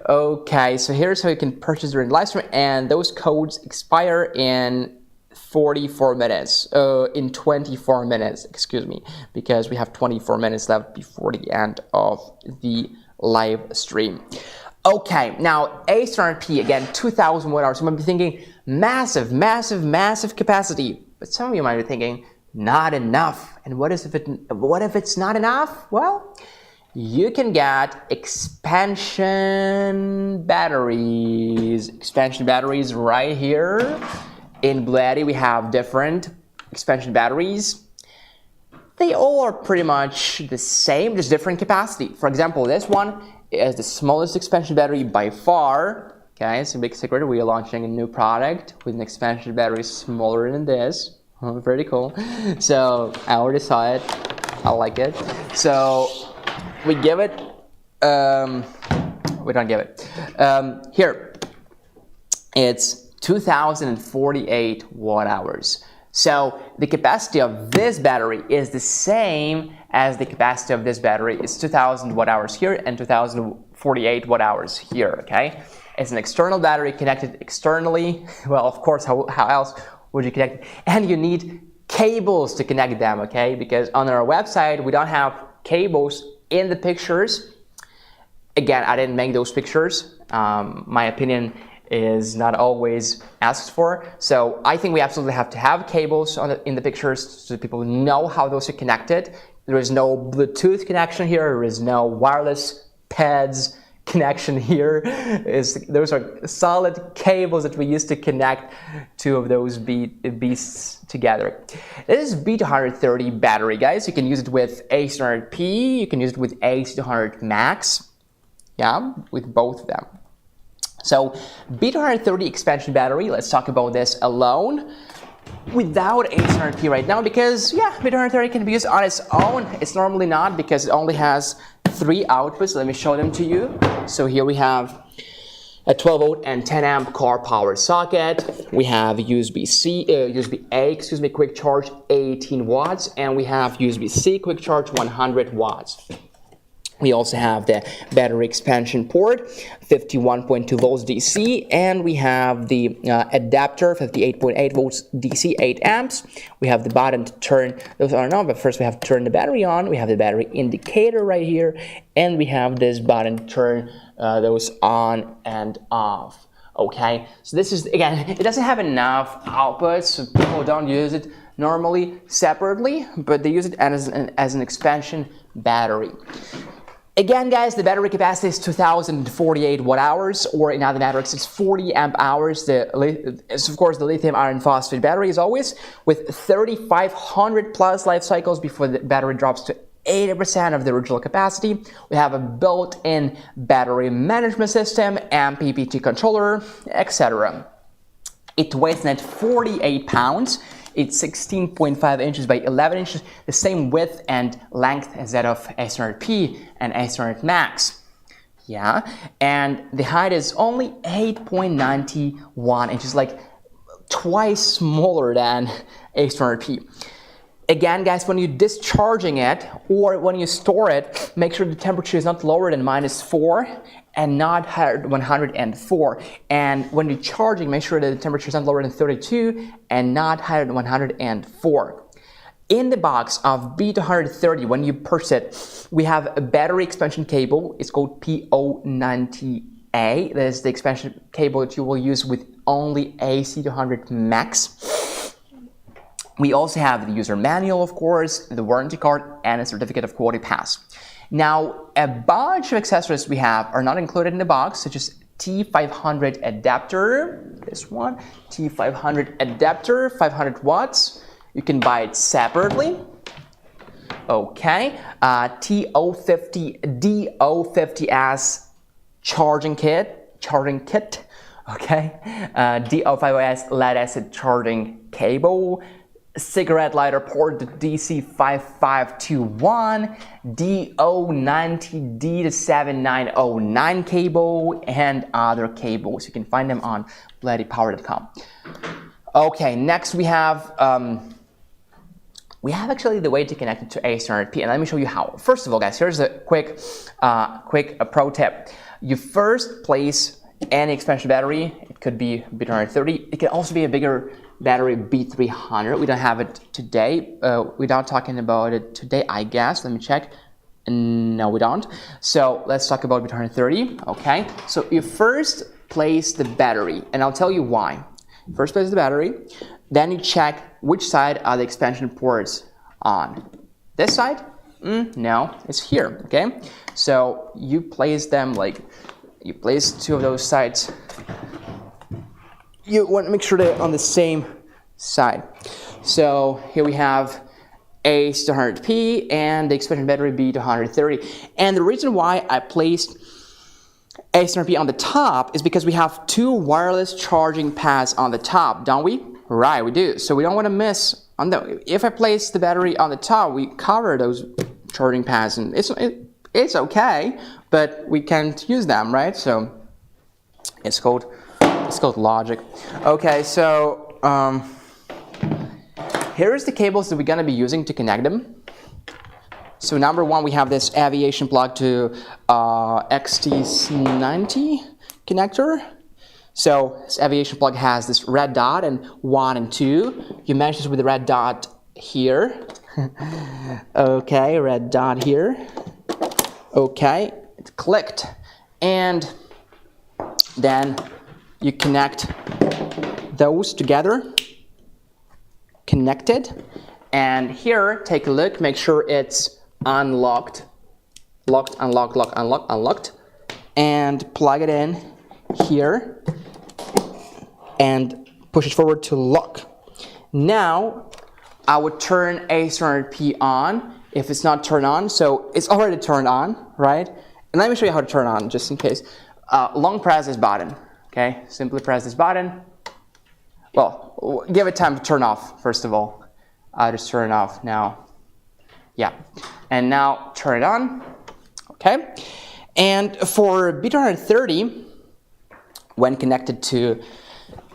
Okay, so here's how you can purchase during live stream, and those codes expire in 44 minutes. In 24 minutes, excuse me, because we have 24 minutes left before the end of the live stream. Okay, now A600P, again, 2000 watt hours. You might be thinking, massive, massive, massive capacity. But some of you might be thinking, not enough. And what if it's not enough? Well, you can get expansion batteries. Expansion batteries right here. In BLUETTI, we have different expansion batteries. They all are pretty much the same, just different capacity. For example, this one is the smallest expansion battery by far. Okay, it's a big secret. We are launching a new product with an expansion battery smaller than this. Oh, pretty cool. So I already saw it. I like it. So we give it. We don't give it. Here, it's 2048 watt hours. So the capacity of this battery is the same as the capacity of this battery. It's 2000 watt hours here and 2048 watt hours here, okay? It's an external battery connected externally. Well, of course, how else would you connect it? And you need cables to connect them, okay? Because on our website, we don't have cables in the pictures. Again, I didn't make those pictures. My opinion is not always asked for. So I think we absolutely have to have cables in the pictures so that people know how those are connected. There is no Bluetooth connection here. There is no wireless pads connection here. Those are solid cables that we use to connect two of those beasts together. This is B230 battery, guys. You can use it with A600P. You can use it with A600 Max. Yeah, with both of them. So B230 expansion battery, let's talk about this alone without A600P right now, because yeah, B230 can be used on its own. It's normally not because it only has 3 outputs. Let me show them to you. So here we have a 12 volt and 10 amp car power socket. We have USB-A, quick charge 18 watts, and we have USB-C quick charge 100 watts. We also have the battery expansion port, 51.2 volts DC, and we have the adapter, 58.8 volts DC, 8 amps. We have the button to turn those on and off, but first we have to turn the battery on. We have the battery indicator right here, and we have this button to turn those on and off. Okay, so this is, again, it doesn't have enough outputs, so people don't use it normally separately, but they use it as an expansion battery. Again, guys, the battery capacity is 2048 watt hours, or in other matters, it's 40 amp hours. It's of course the lithium iron phosphate battery, as always, with 3,500 plus life cycles before the battery drops to 80% of the original capacity. We have a built-in battery management system, MPPT controller, etc. It weighs net 48 pounds. It's 16.5 inches by 11 inches, the same width and length as that of A700P and A700 Max. Yeah, and the height is only 8.91 inches, like twice smaller than A700P. Again, guys, when you're discharging it or when you store it, make sure the temperature is not lower than -4 and not higher than 104. And when you're charging, make sure that the temperature is not lower than 32 and not higher than 104. In the box of B230, when you purchase it, we have a battery expansion cable. It's called P090A. That is the expansion cable that you will use with only AC200 Max. We also have the user manual, of course, the warranty card, and a certificate of quality pass. Now, a bunch of accessories we have are not included in the box, such as T500 adapter, this one, T500 adapter, 500 watts. You can buy it separately. Okay, DO50S charging kit, okay, DO5OS lead acid charging cable, cigarette lighter port, the DC5521, DO90D7909 cable, and other cables. You can find them on BLUETTIpower.com. Okay, next we have actually the way to connect it to A700P, and let me show you how. First of all, guys, here's a quick pro tip. You first place any expansion battery. It could be B230. It can also be a bigger battery, B300. We don't have it today. We're not talking about it today, I guess. Let me check. No, we don't. So let's talk about B230. Okay. So you first place the battery, and I'll tell you why. First place the battery, then you check which side are the expansion ports on. This side? No, it's here. Okay. So you place them like you place two of those sides. You want to make sure they're on the same side. So here we have A700P and the expansion battery B230. And the reason why I placed A700P on the top is because we have two wireless charging pads on the top, don't we? Right, we do. So we don't want to miss on the. If I place the battery on the top, we cover those charging pads, and it's okay, but we can't use them, right? So it's called logic. Okay, so here's the cables that we're gonna be using to connect them. So number one, we have this aviation plug to XT90 connector. So this aviation plug has this red dot and 1 and 2. You match this with the red dot here. Okay, red dot here. Okay, it's clicked. And then you connect those together. Connected. And here, take a look, make sure it's unlocked. Locked, unlocked, locked, unlocked, unlocked. And plug it in here. And push it forward to lock. Now, I would turn A700P on if it's not turned on. So it's already turned on, right? And let me show you how to turn on, just in case. Long press this button, okay? Simply press this button. Well, give it time to turn off, first of all. I'll just turn it off now. Yeah. And now turn it on, okay? And for B230, when connected to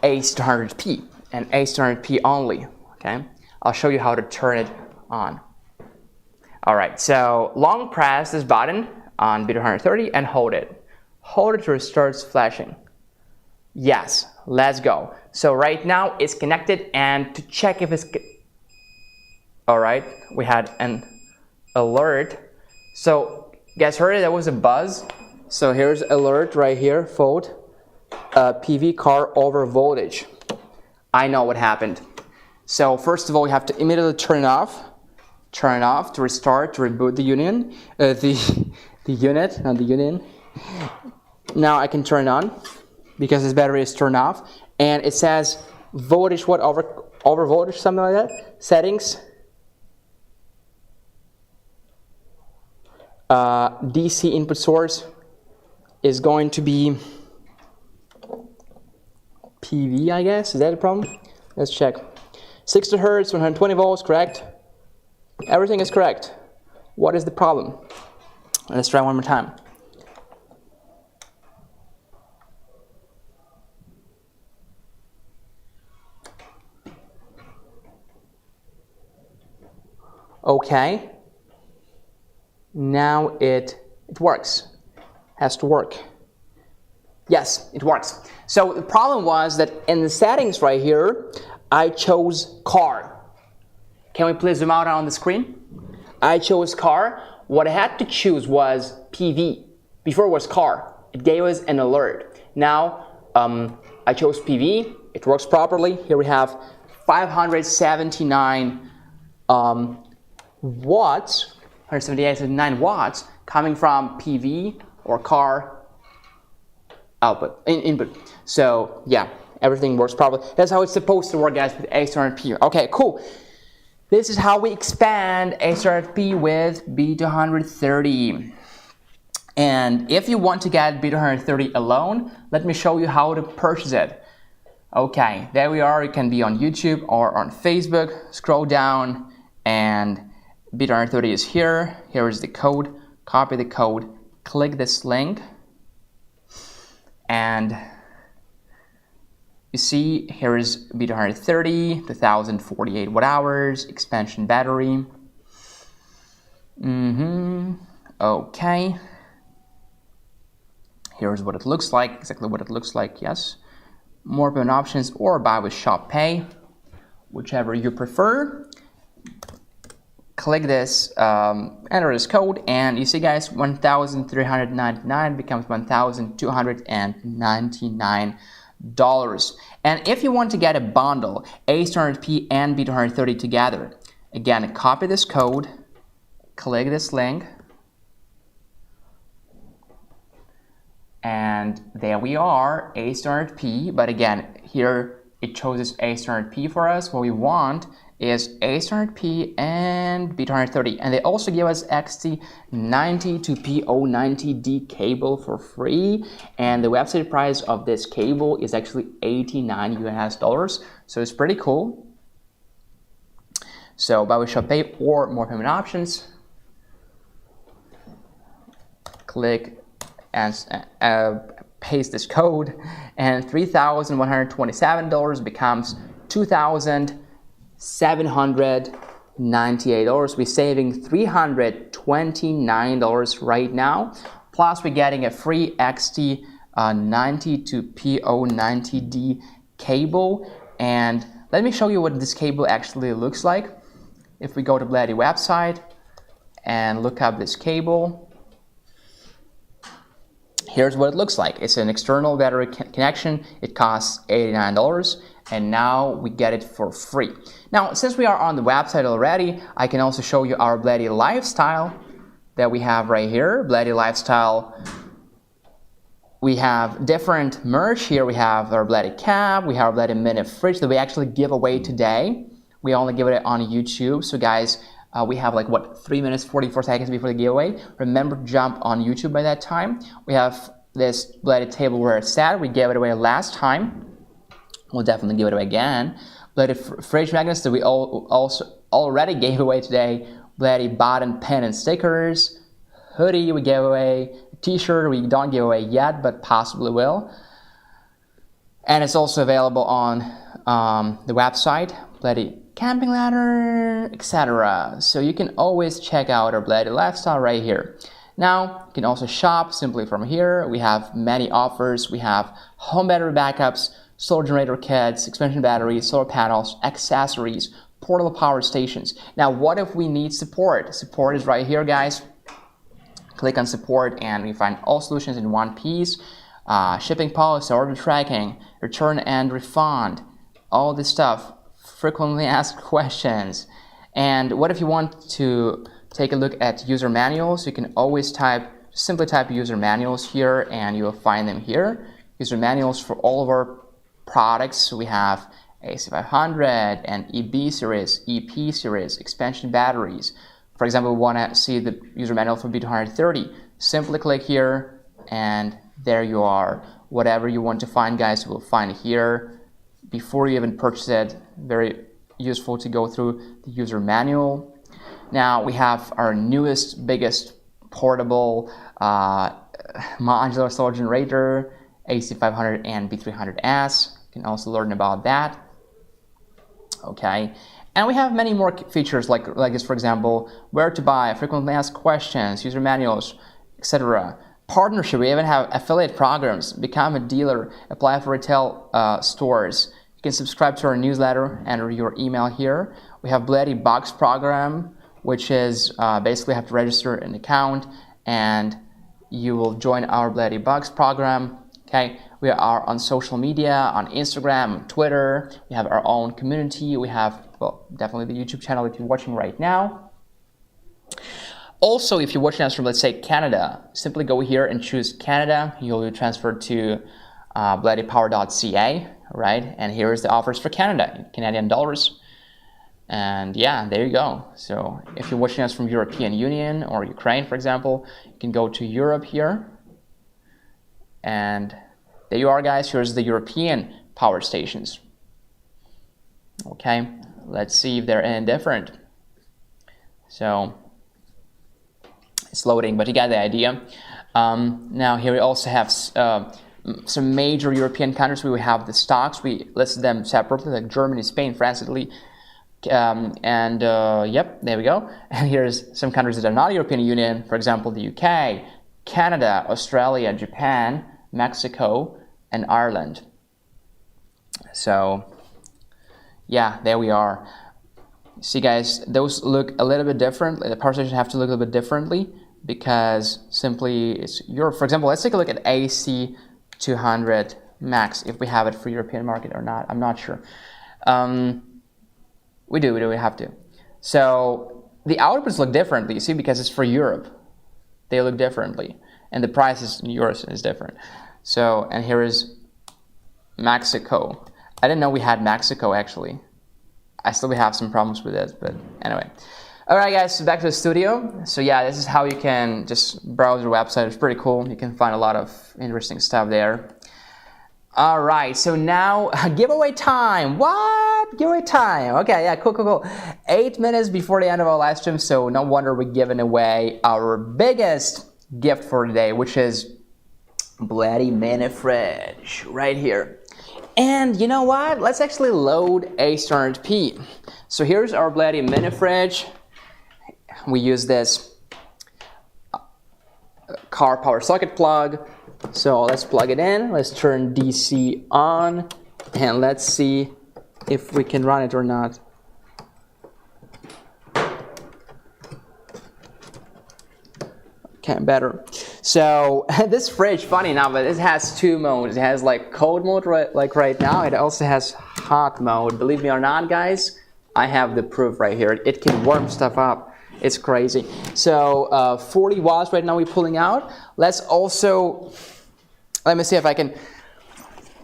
A700P and A700P only, okay? I'll show you how to turn it on. All right, so long press this button on B230 and hold it. Hold it till it starts flashing. Yes, let's go. So right now it's connected, and to check if it's... All right, we had an alert. So guys heard it, there was a buzz. So here's alert right here, fault. PV car over voltage. I know what happened. So first of all, we have to immediately turn it off to restart, to reboot the the unit, not the union. Now I can turn it on because this battery is turned off, and it says voltage, what, over voltage, something like that. Settings, DC input source is going to be PV, I guess. Is that a problem? Let's check. 60 Hertz, 120 volts, correct? Everything is correct. What is the problem? Let's try one more time. Okay. Now it works. Has to work. Yes, it works. So the problem was that in the settings right here, I chose car. Can we please zoom out on the screen? I chose car. What I had to choose was PV. Before it was car. It gave us an alert. Now I chose PV. It works properly. Here we have 579 watts, 179 watts coming from PV or car output, input. So yeah, everything works properly. That's how it's supposed to work, guys, with A200P. Okay, cool. This is how we expand A200P with B230. And if you want to get B230 alone, let me show you how to purchase it. Okay, there we are. It can be on YouTube or on Facebook. Scroll down and B230 is here. Here is the code. Copy the code. Click this link. And you see, here is B230, 2048 watt hours, expansion battery. Okay. Here's what it looks like, exactly what it looks like, yes. More payment options or buy with Shop Pay, whichever you prefer. Click this, enter this code, and you see, guys, 1,399 becomes $1,299. And if you want to get a bundle, A200P and B230 together, again, copy this code, click this link, and there we are, A200P. But again, here it chooses A200P for us. What we want is A200P and B230, and they also give us XT90 to P090D cable for free, and the website price of this cable is actually $89 US, so it's pretty cool. So buy with Shop Pay or more payment options, click and paste this code, and $3,127 becomes $2,798. We're saving $329 right now. Plus, we're getting a free XT90 to P090D cable. And let me show you what this cable actually looks like. If we go to BLUETTI website and look up this cable, here's what it looks like. It's an external battery connection. It costs $89. And now we get it for free. Now, since we are on the website already, I can also show you our BLUETTI lifestyle that we have right here. BLUETTI lifestyle. We have different merch here. We have our BLUETTI cap. We have our BLUETTI mini fridge that we actually give away today. We only give it on YouTube. So guys, we have like, what, 3 minutes, 44 seconds before the giveaway. Remember to jump on YouTube by that time. We have this BLUETTI tableware set. We gave it away last time. We'll definitely give it away again. BLUETTI fridge magnets that we also already gave away today. BLUETTI button, pen, and stickers. Hoodie we gave away. T-shirt we don't give away yet, but possibly will. And it's also available on the website. BLUETTI camping ladder, etc. So you can always check out our BLUETTI lifestyle right here. Now, you can also shop simply from here. We have many offers. We have home battery backups, solar generator kits, expansion batteries, solar panels, accessories, portable power stations. Now, what if we need support? Support is right here, guys. Click on support and we find all solutions in one piece. Shipping policy, order tracking, return and refund, all this stuff, frequently asked questions. And what if you want to take a look at user manuals? You can always type simply type user manuals here and you will find them here. User manuals for all of our products. We have AC500 and EB series, EP series, expansion batteries. For example, we want to see the user manual for B230. Simply click here and there you are. Whatever you want to find, guys, you will find here before you even purchase it. Very useful to go through the user manual. Now we have our newest, biggest portable modular solar generator, AC500 and B300S. You can also learn about that. Okay, and we have many more features like this, for example, where to buy, frequently asked questions, user manuals, etc. Partnership, we even have affiliate programs, become a dealer, apply for retail stores. You can subscribe to our newsletter, enter your email here. We have BLUETTI Bucks program, which is basically have to register an account and you will join our BLUETTI Bucks program. Okay, we are on social media, on Instagram, Twitter. We have our own community. We have, well, definitely the YouTube channel if you're watching right now. Also, if you're watching us from, let's say, Canada, simply go here and choose Canada. You'll be transferred to BLUETTIpower.ca, right? And here's the offers for Canada, Canadian dollars. And yeah, there you go. So if you're watching us from European Union or Ukraine, for example, you can go to Europe here. And there you are, guys. Here's the European power stations. Okay, let's see if they're any different. So it's loading, but you got the idea. Now here we also have some major European countries. We have the stocks. We listed them separately, like Germany, Spain, France, Italy. Yep, there we go. And here's some countries that are not European Union. For example, the UK, Canada, Australia, Japan, Mexico, and Ireland. So yeah, there we are. See, guys, those look a little bit different. The power stations have to look a little bit differently because simply it's Europe. For example, let's take a look at AC200 Max, if we have it for European market or not. I'm not sure. We have to. So the outputs look differently, you see, because it's for Europe. They look differently. And the price is yours is different. So, and here is Mexico. I didn't know we had Mexico, actually. I still have some problems with it, but anyway. All right, guys, so back to the studio. So yeah, this is how you can just browse your website. It's pretty cool. You can find a lot of interesting stuff there. All right, so now giveaway time. What? Giveaway time. Okay, yeah, cool. 8 minutes before the end of our live stream, so no wonder we're giving away our biggest gift for today, which is BLUETTI mini fridge right here. And you know what? Let's actually load a standard P. So here's our BLUETTI mini fridge. We use this car power socket plug. So let's plug it in. Let's turn DC on and let's see if we can run it or not. Okay, better. So this fridge, funny enough, but it has two modes. It has like cold mode right now. It also has hot mode. Believe me or not, guys, I have the proof right here. It can warm stuff up. It's crazy. So 40 watts right now we're pulling out. Let's also, let me see if I can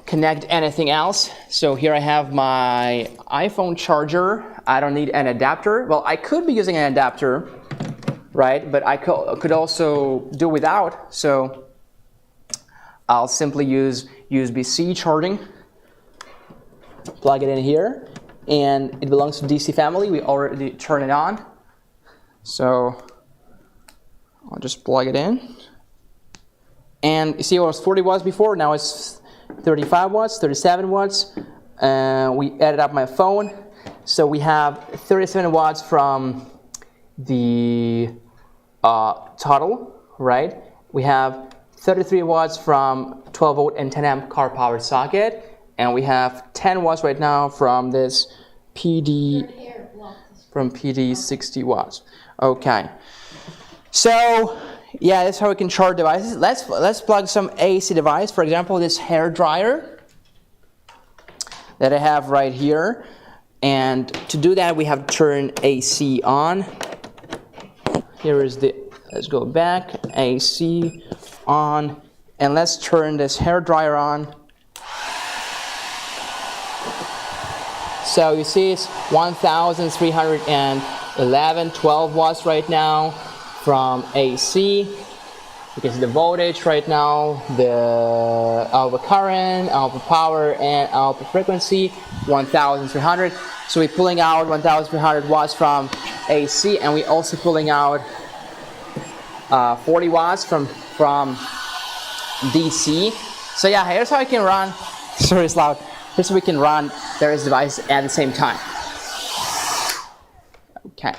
connect anything else. So here I have my iPhone charger. I don't need an adapter. Well, I could be using an adapter, right? But I could also do without. So I'll simply use USB-C charging. Plug it in here. And it belongs to DC family. We already turned it on. So I'll just plug it in. And you see it was 40 watts before, now it's 35 watts, 37 watts. We added up my phone. So we have 37 watts from the total, right? We have 33 watts from 12 volt and 10 amp car powered socket. And we have 10 watts right now from this PD, from PD 60 watts. Okay, so yeah, that's how we can charge devices. Let's plug some AC device. For example, this hair dryer that I have right here. And to do that, we have to turn AC on. Here is the Let's go back, AC on, and let's turn this hair dryer on. So you see it's 1,311, 12 watts right now from AC. You can see the voltage right now, the output current, output power, and output frequency, 1,300. So we're pulling out 1,300 watts from AC, and we're also pulling out 40 watts from DC. So yeah, here's how I can run. Sorry, it's loud. Here's how we can run various devices at the same time. Okay.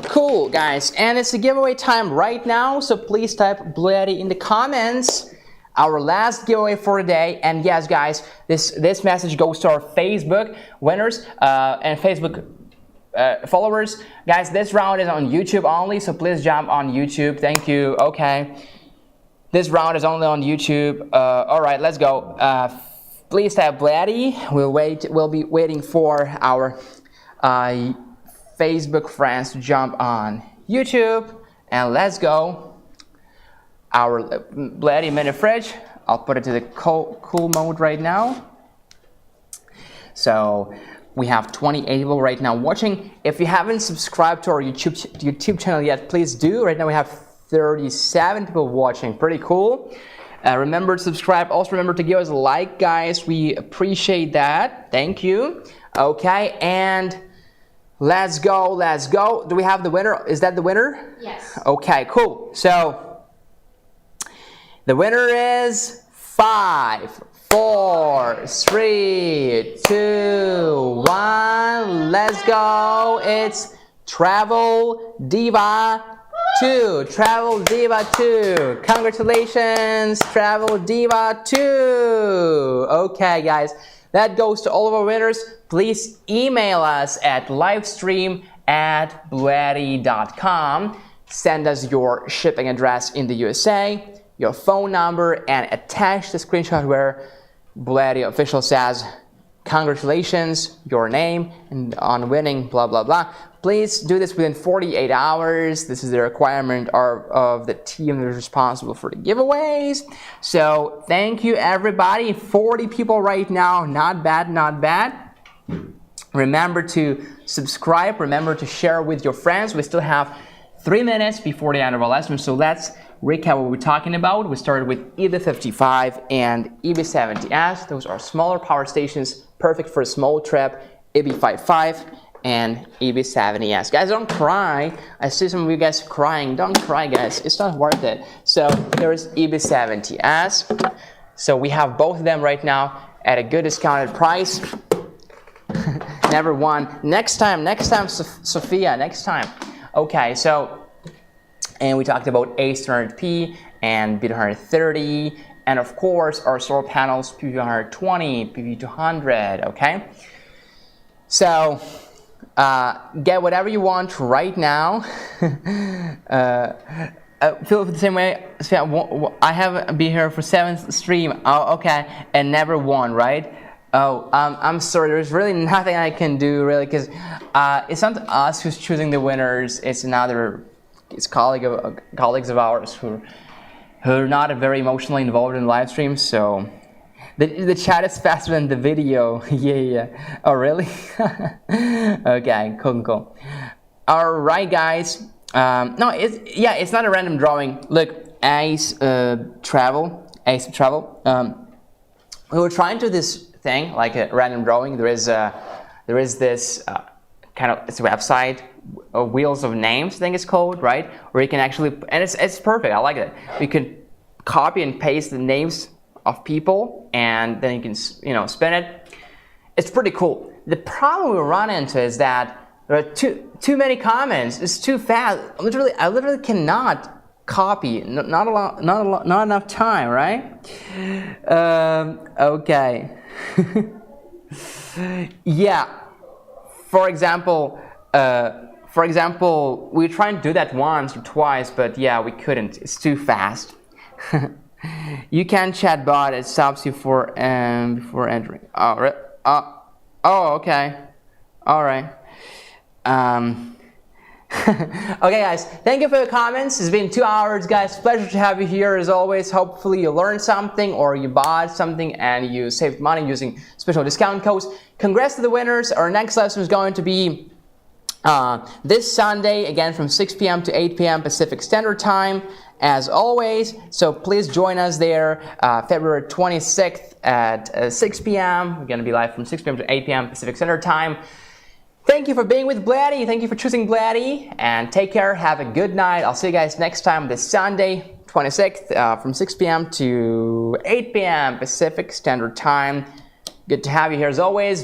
Cool, guys, and it's a giveaway time right now, so please type BLUETTI in the comments. Our last giveaway for today, and yes, guys, this message goes to our Facebook winners and Facebook followers. Guys, this round is on YouTube only, so please jump on YouTube. Thank you. Okay, this round is only on YouTube. All right, let's go. Please type BLUETTI. We'll be waiting for our Facebook friends to jump on YouTube, and let's go. Our BLUETTI mini fridge, I'll put it to the cool mode right now. So we have 28 people right now watching. If you haven't subscribed to our YouTube channel yet, please do. Right now we have 37 people watching, pretty cool. Remember to subscribe. Also remember to give us a like, guys. We appreciate that. Thank you. Okay, and let's go, let's go. Do we have the winner? Is that the winner? Yes. Okay, cool. So the winner is 5, 4, 3, 2, 1. Let's go. It's Travel Diva 2. Travel Diva 2. Congratulations, Travel Diva 2. Okay, guys. That goes to all of our winners. Please email us at livestream@bluetti.com. Send us your shipping address in the USA, your phone number, and attach the screenshot where BLUETTI official says, congratulations, your name, and on winning, blah, blah, blah. Please do this within 48 hours. This is the requirement of the team that is responsible for the giveaways. So thank you, everybody. 40 people right now. Not bad, not bad. Remember to subscribe. Remember to share with your friends. We still have 3 minutes before the end of our lesson. So let's recap what we're talking about. We started with EB55 and EB70S. Those are smaller power stations, perfect for a small trip. EB55 and EB70S. Guys, don't cry. I see some of you guys crying. Don't cry, guys. It's not worth it. So there's EB70S. So we have both of them right now at a good discounted price. Never won. Next time, Sophia, next time. Okay, so, and we talked about A200P and B230, and of course our solar panels PV120, PV200, okay? So, get whatever you want right now. Feel the same way. I haven't been here for 7th stream. Oh, okay, and never won, right? Oh, I'm sorry. There's really nothing I can do, really, because it's not us who's choosing the winners. It's colleagues of ours who are not very emotionally involved in live streams. So the chat is faster than the video. Yeah. Oh, really? Okay, cool. All right, guys. No, it's not a random drawing. Look, Ace Travel. We were trying to do this thing like a random drawing. There is this kind of, it's a website, Wheels of Names, I think it's called, right? Where you can actually, and it's perfect. I like it. You can copy and paste the names of people, and then you can spin it. It's pretty cool. The problem we run into is that there are too many comments. It's too fast. I literally cannot copy. Not enough time, right? Okay. Yeah. For example, we tried to do that once or twice, but yeah, we couldn't. It's too fast. You can chat bot. It stops you before entering. Oh, okay. All right. Okay, guys, thank you for your comments. It's been 2 hours, guys. Pleasure to have you here as always. Hopefully you learned something or you bought something and you saved money using special discount codes. Congrats to the winners. Our next lesson is going to be this Sunday, again from 6 p.m. to 8 p.m. Pacific Standard Time, as always. So please join us there, February 26th at 6 p.m. We're going to be live from 6 p.m. to 8 p.m. Pacific Standard Time. Thank you for being with BLUETTI. Thank you for choosing BLUETTI. And take care. Have a good night. I'll see you guys next time this Sunday, 26th, from 6 p.m. to 8 p.m. Pacific Standard Time. Good to have you here as always.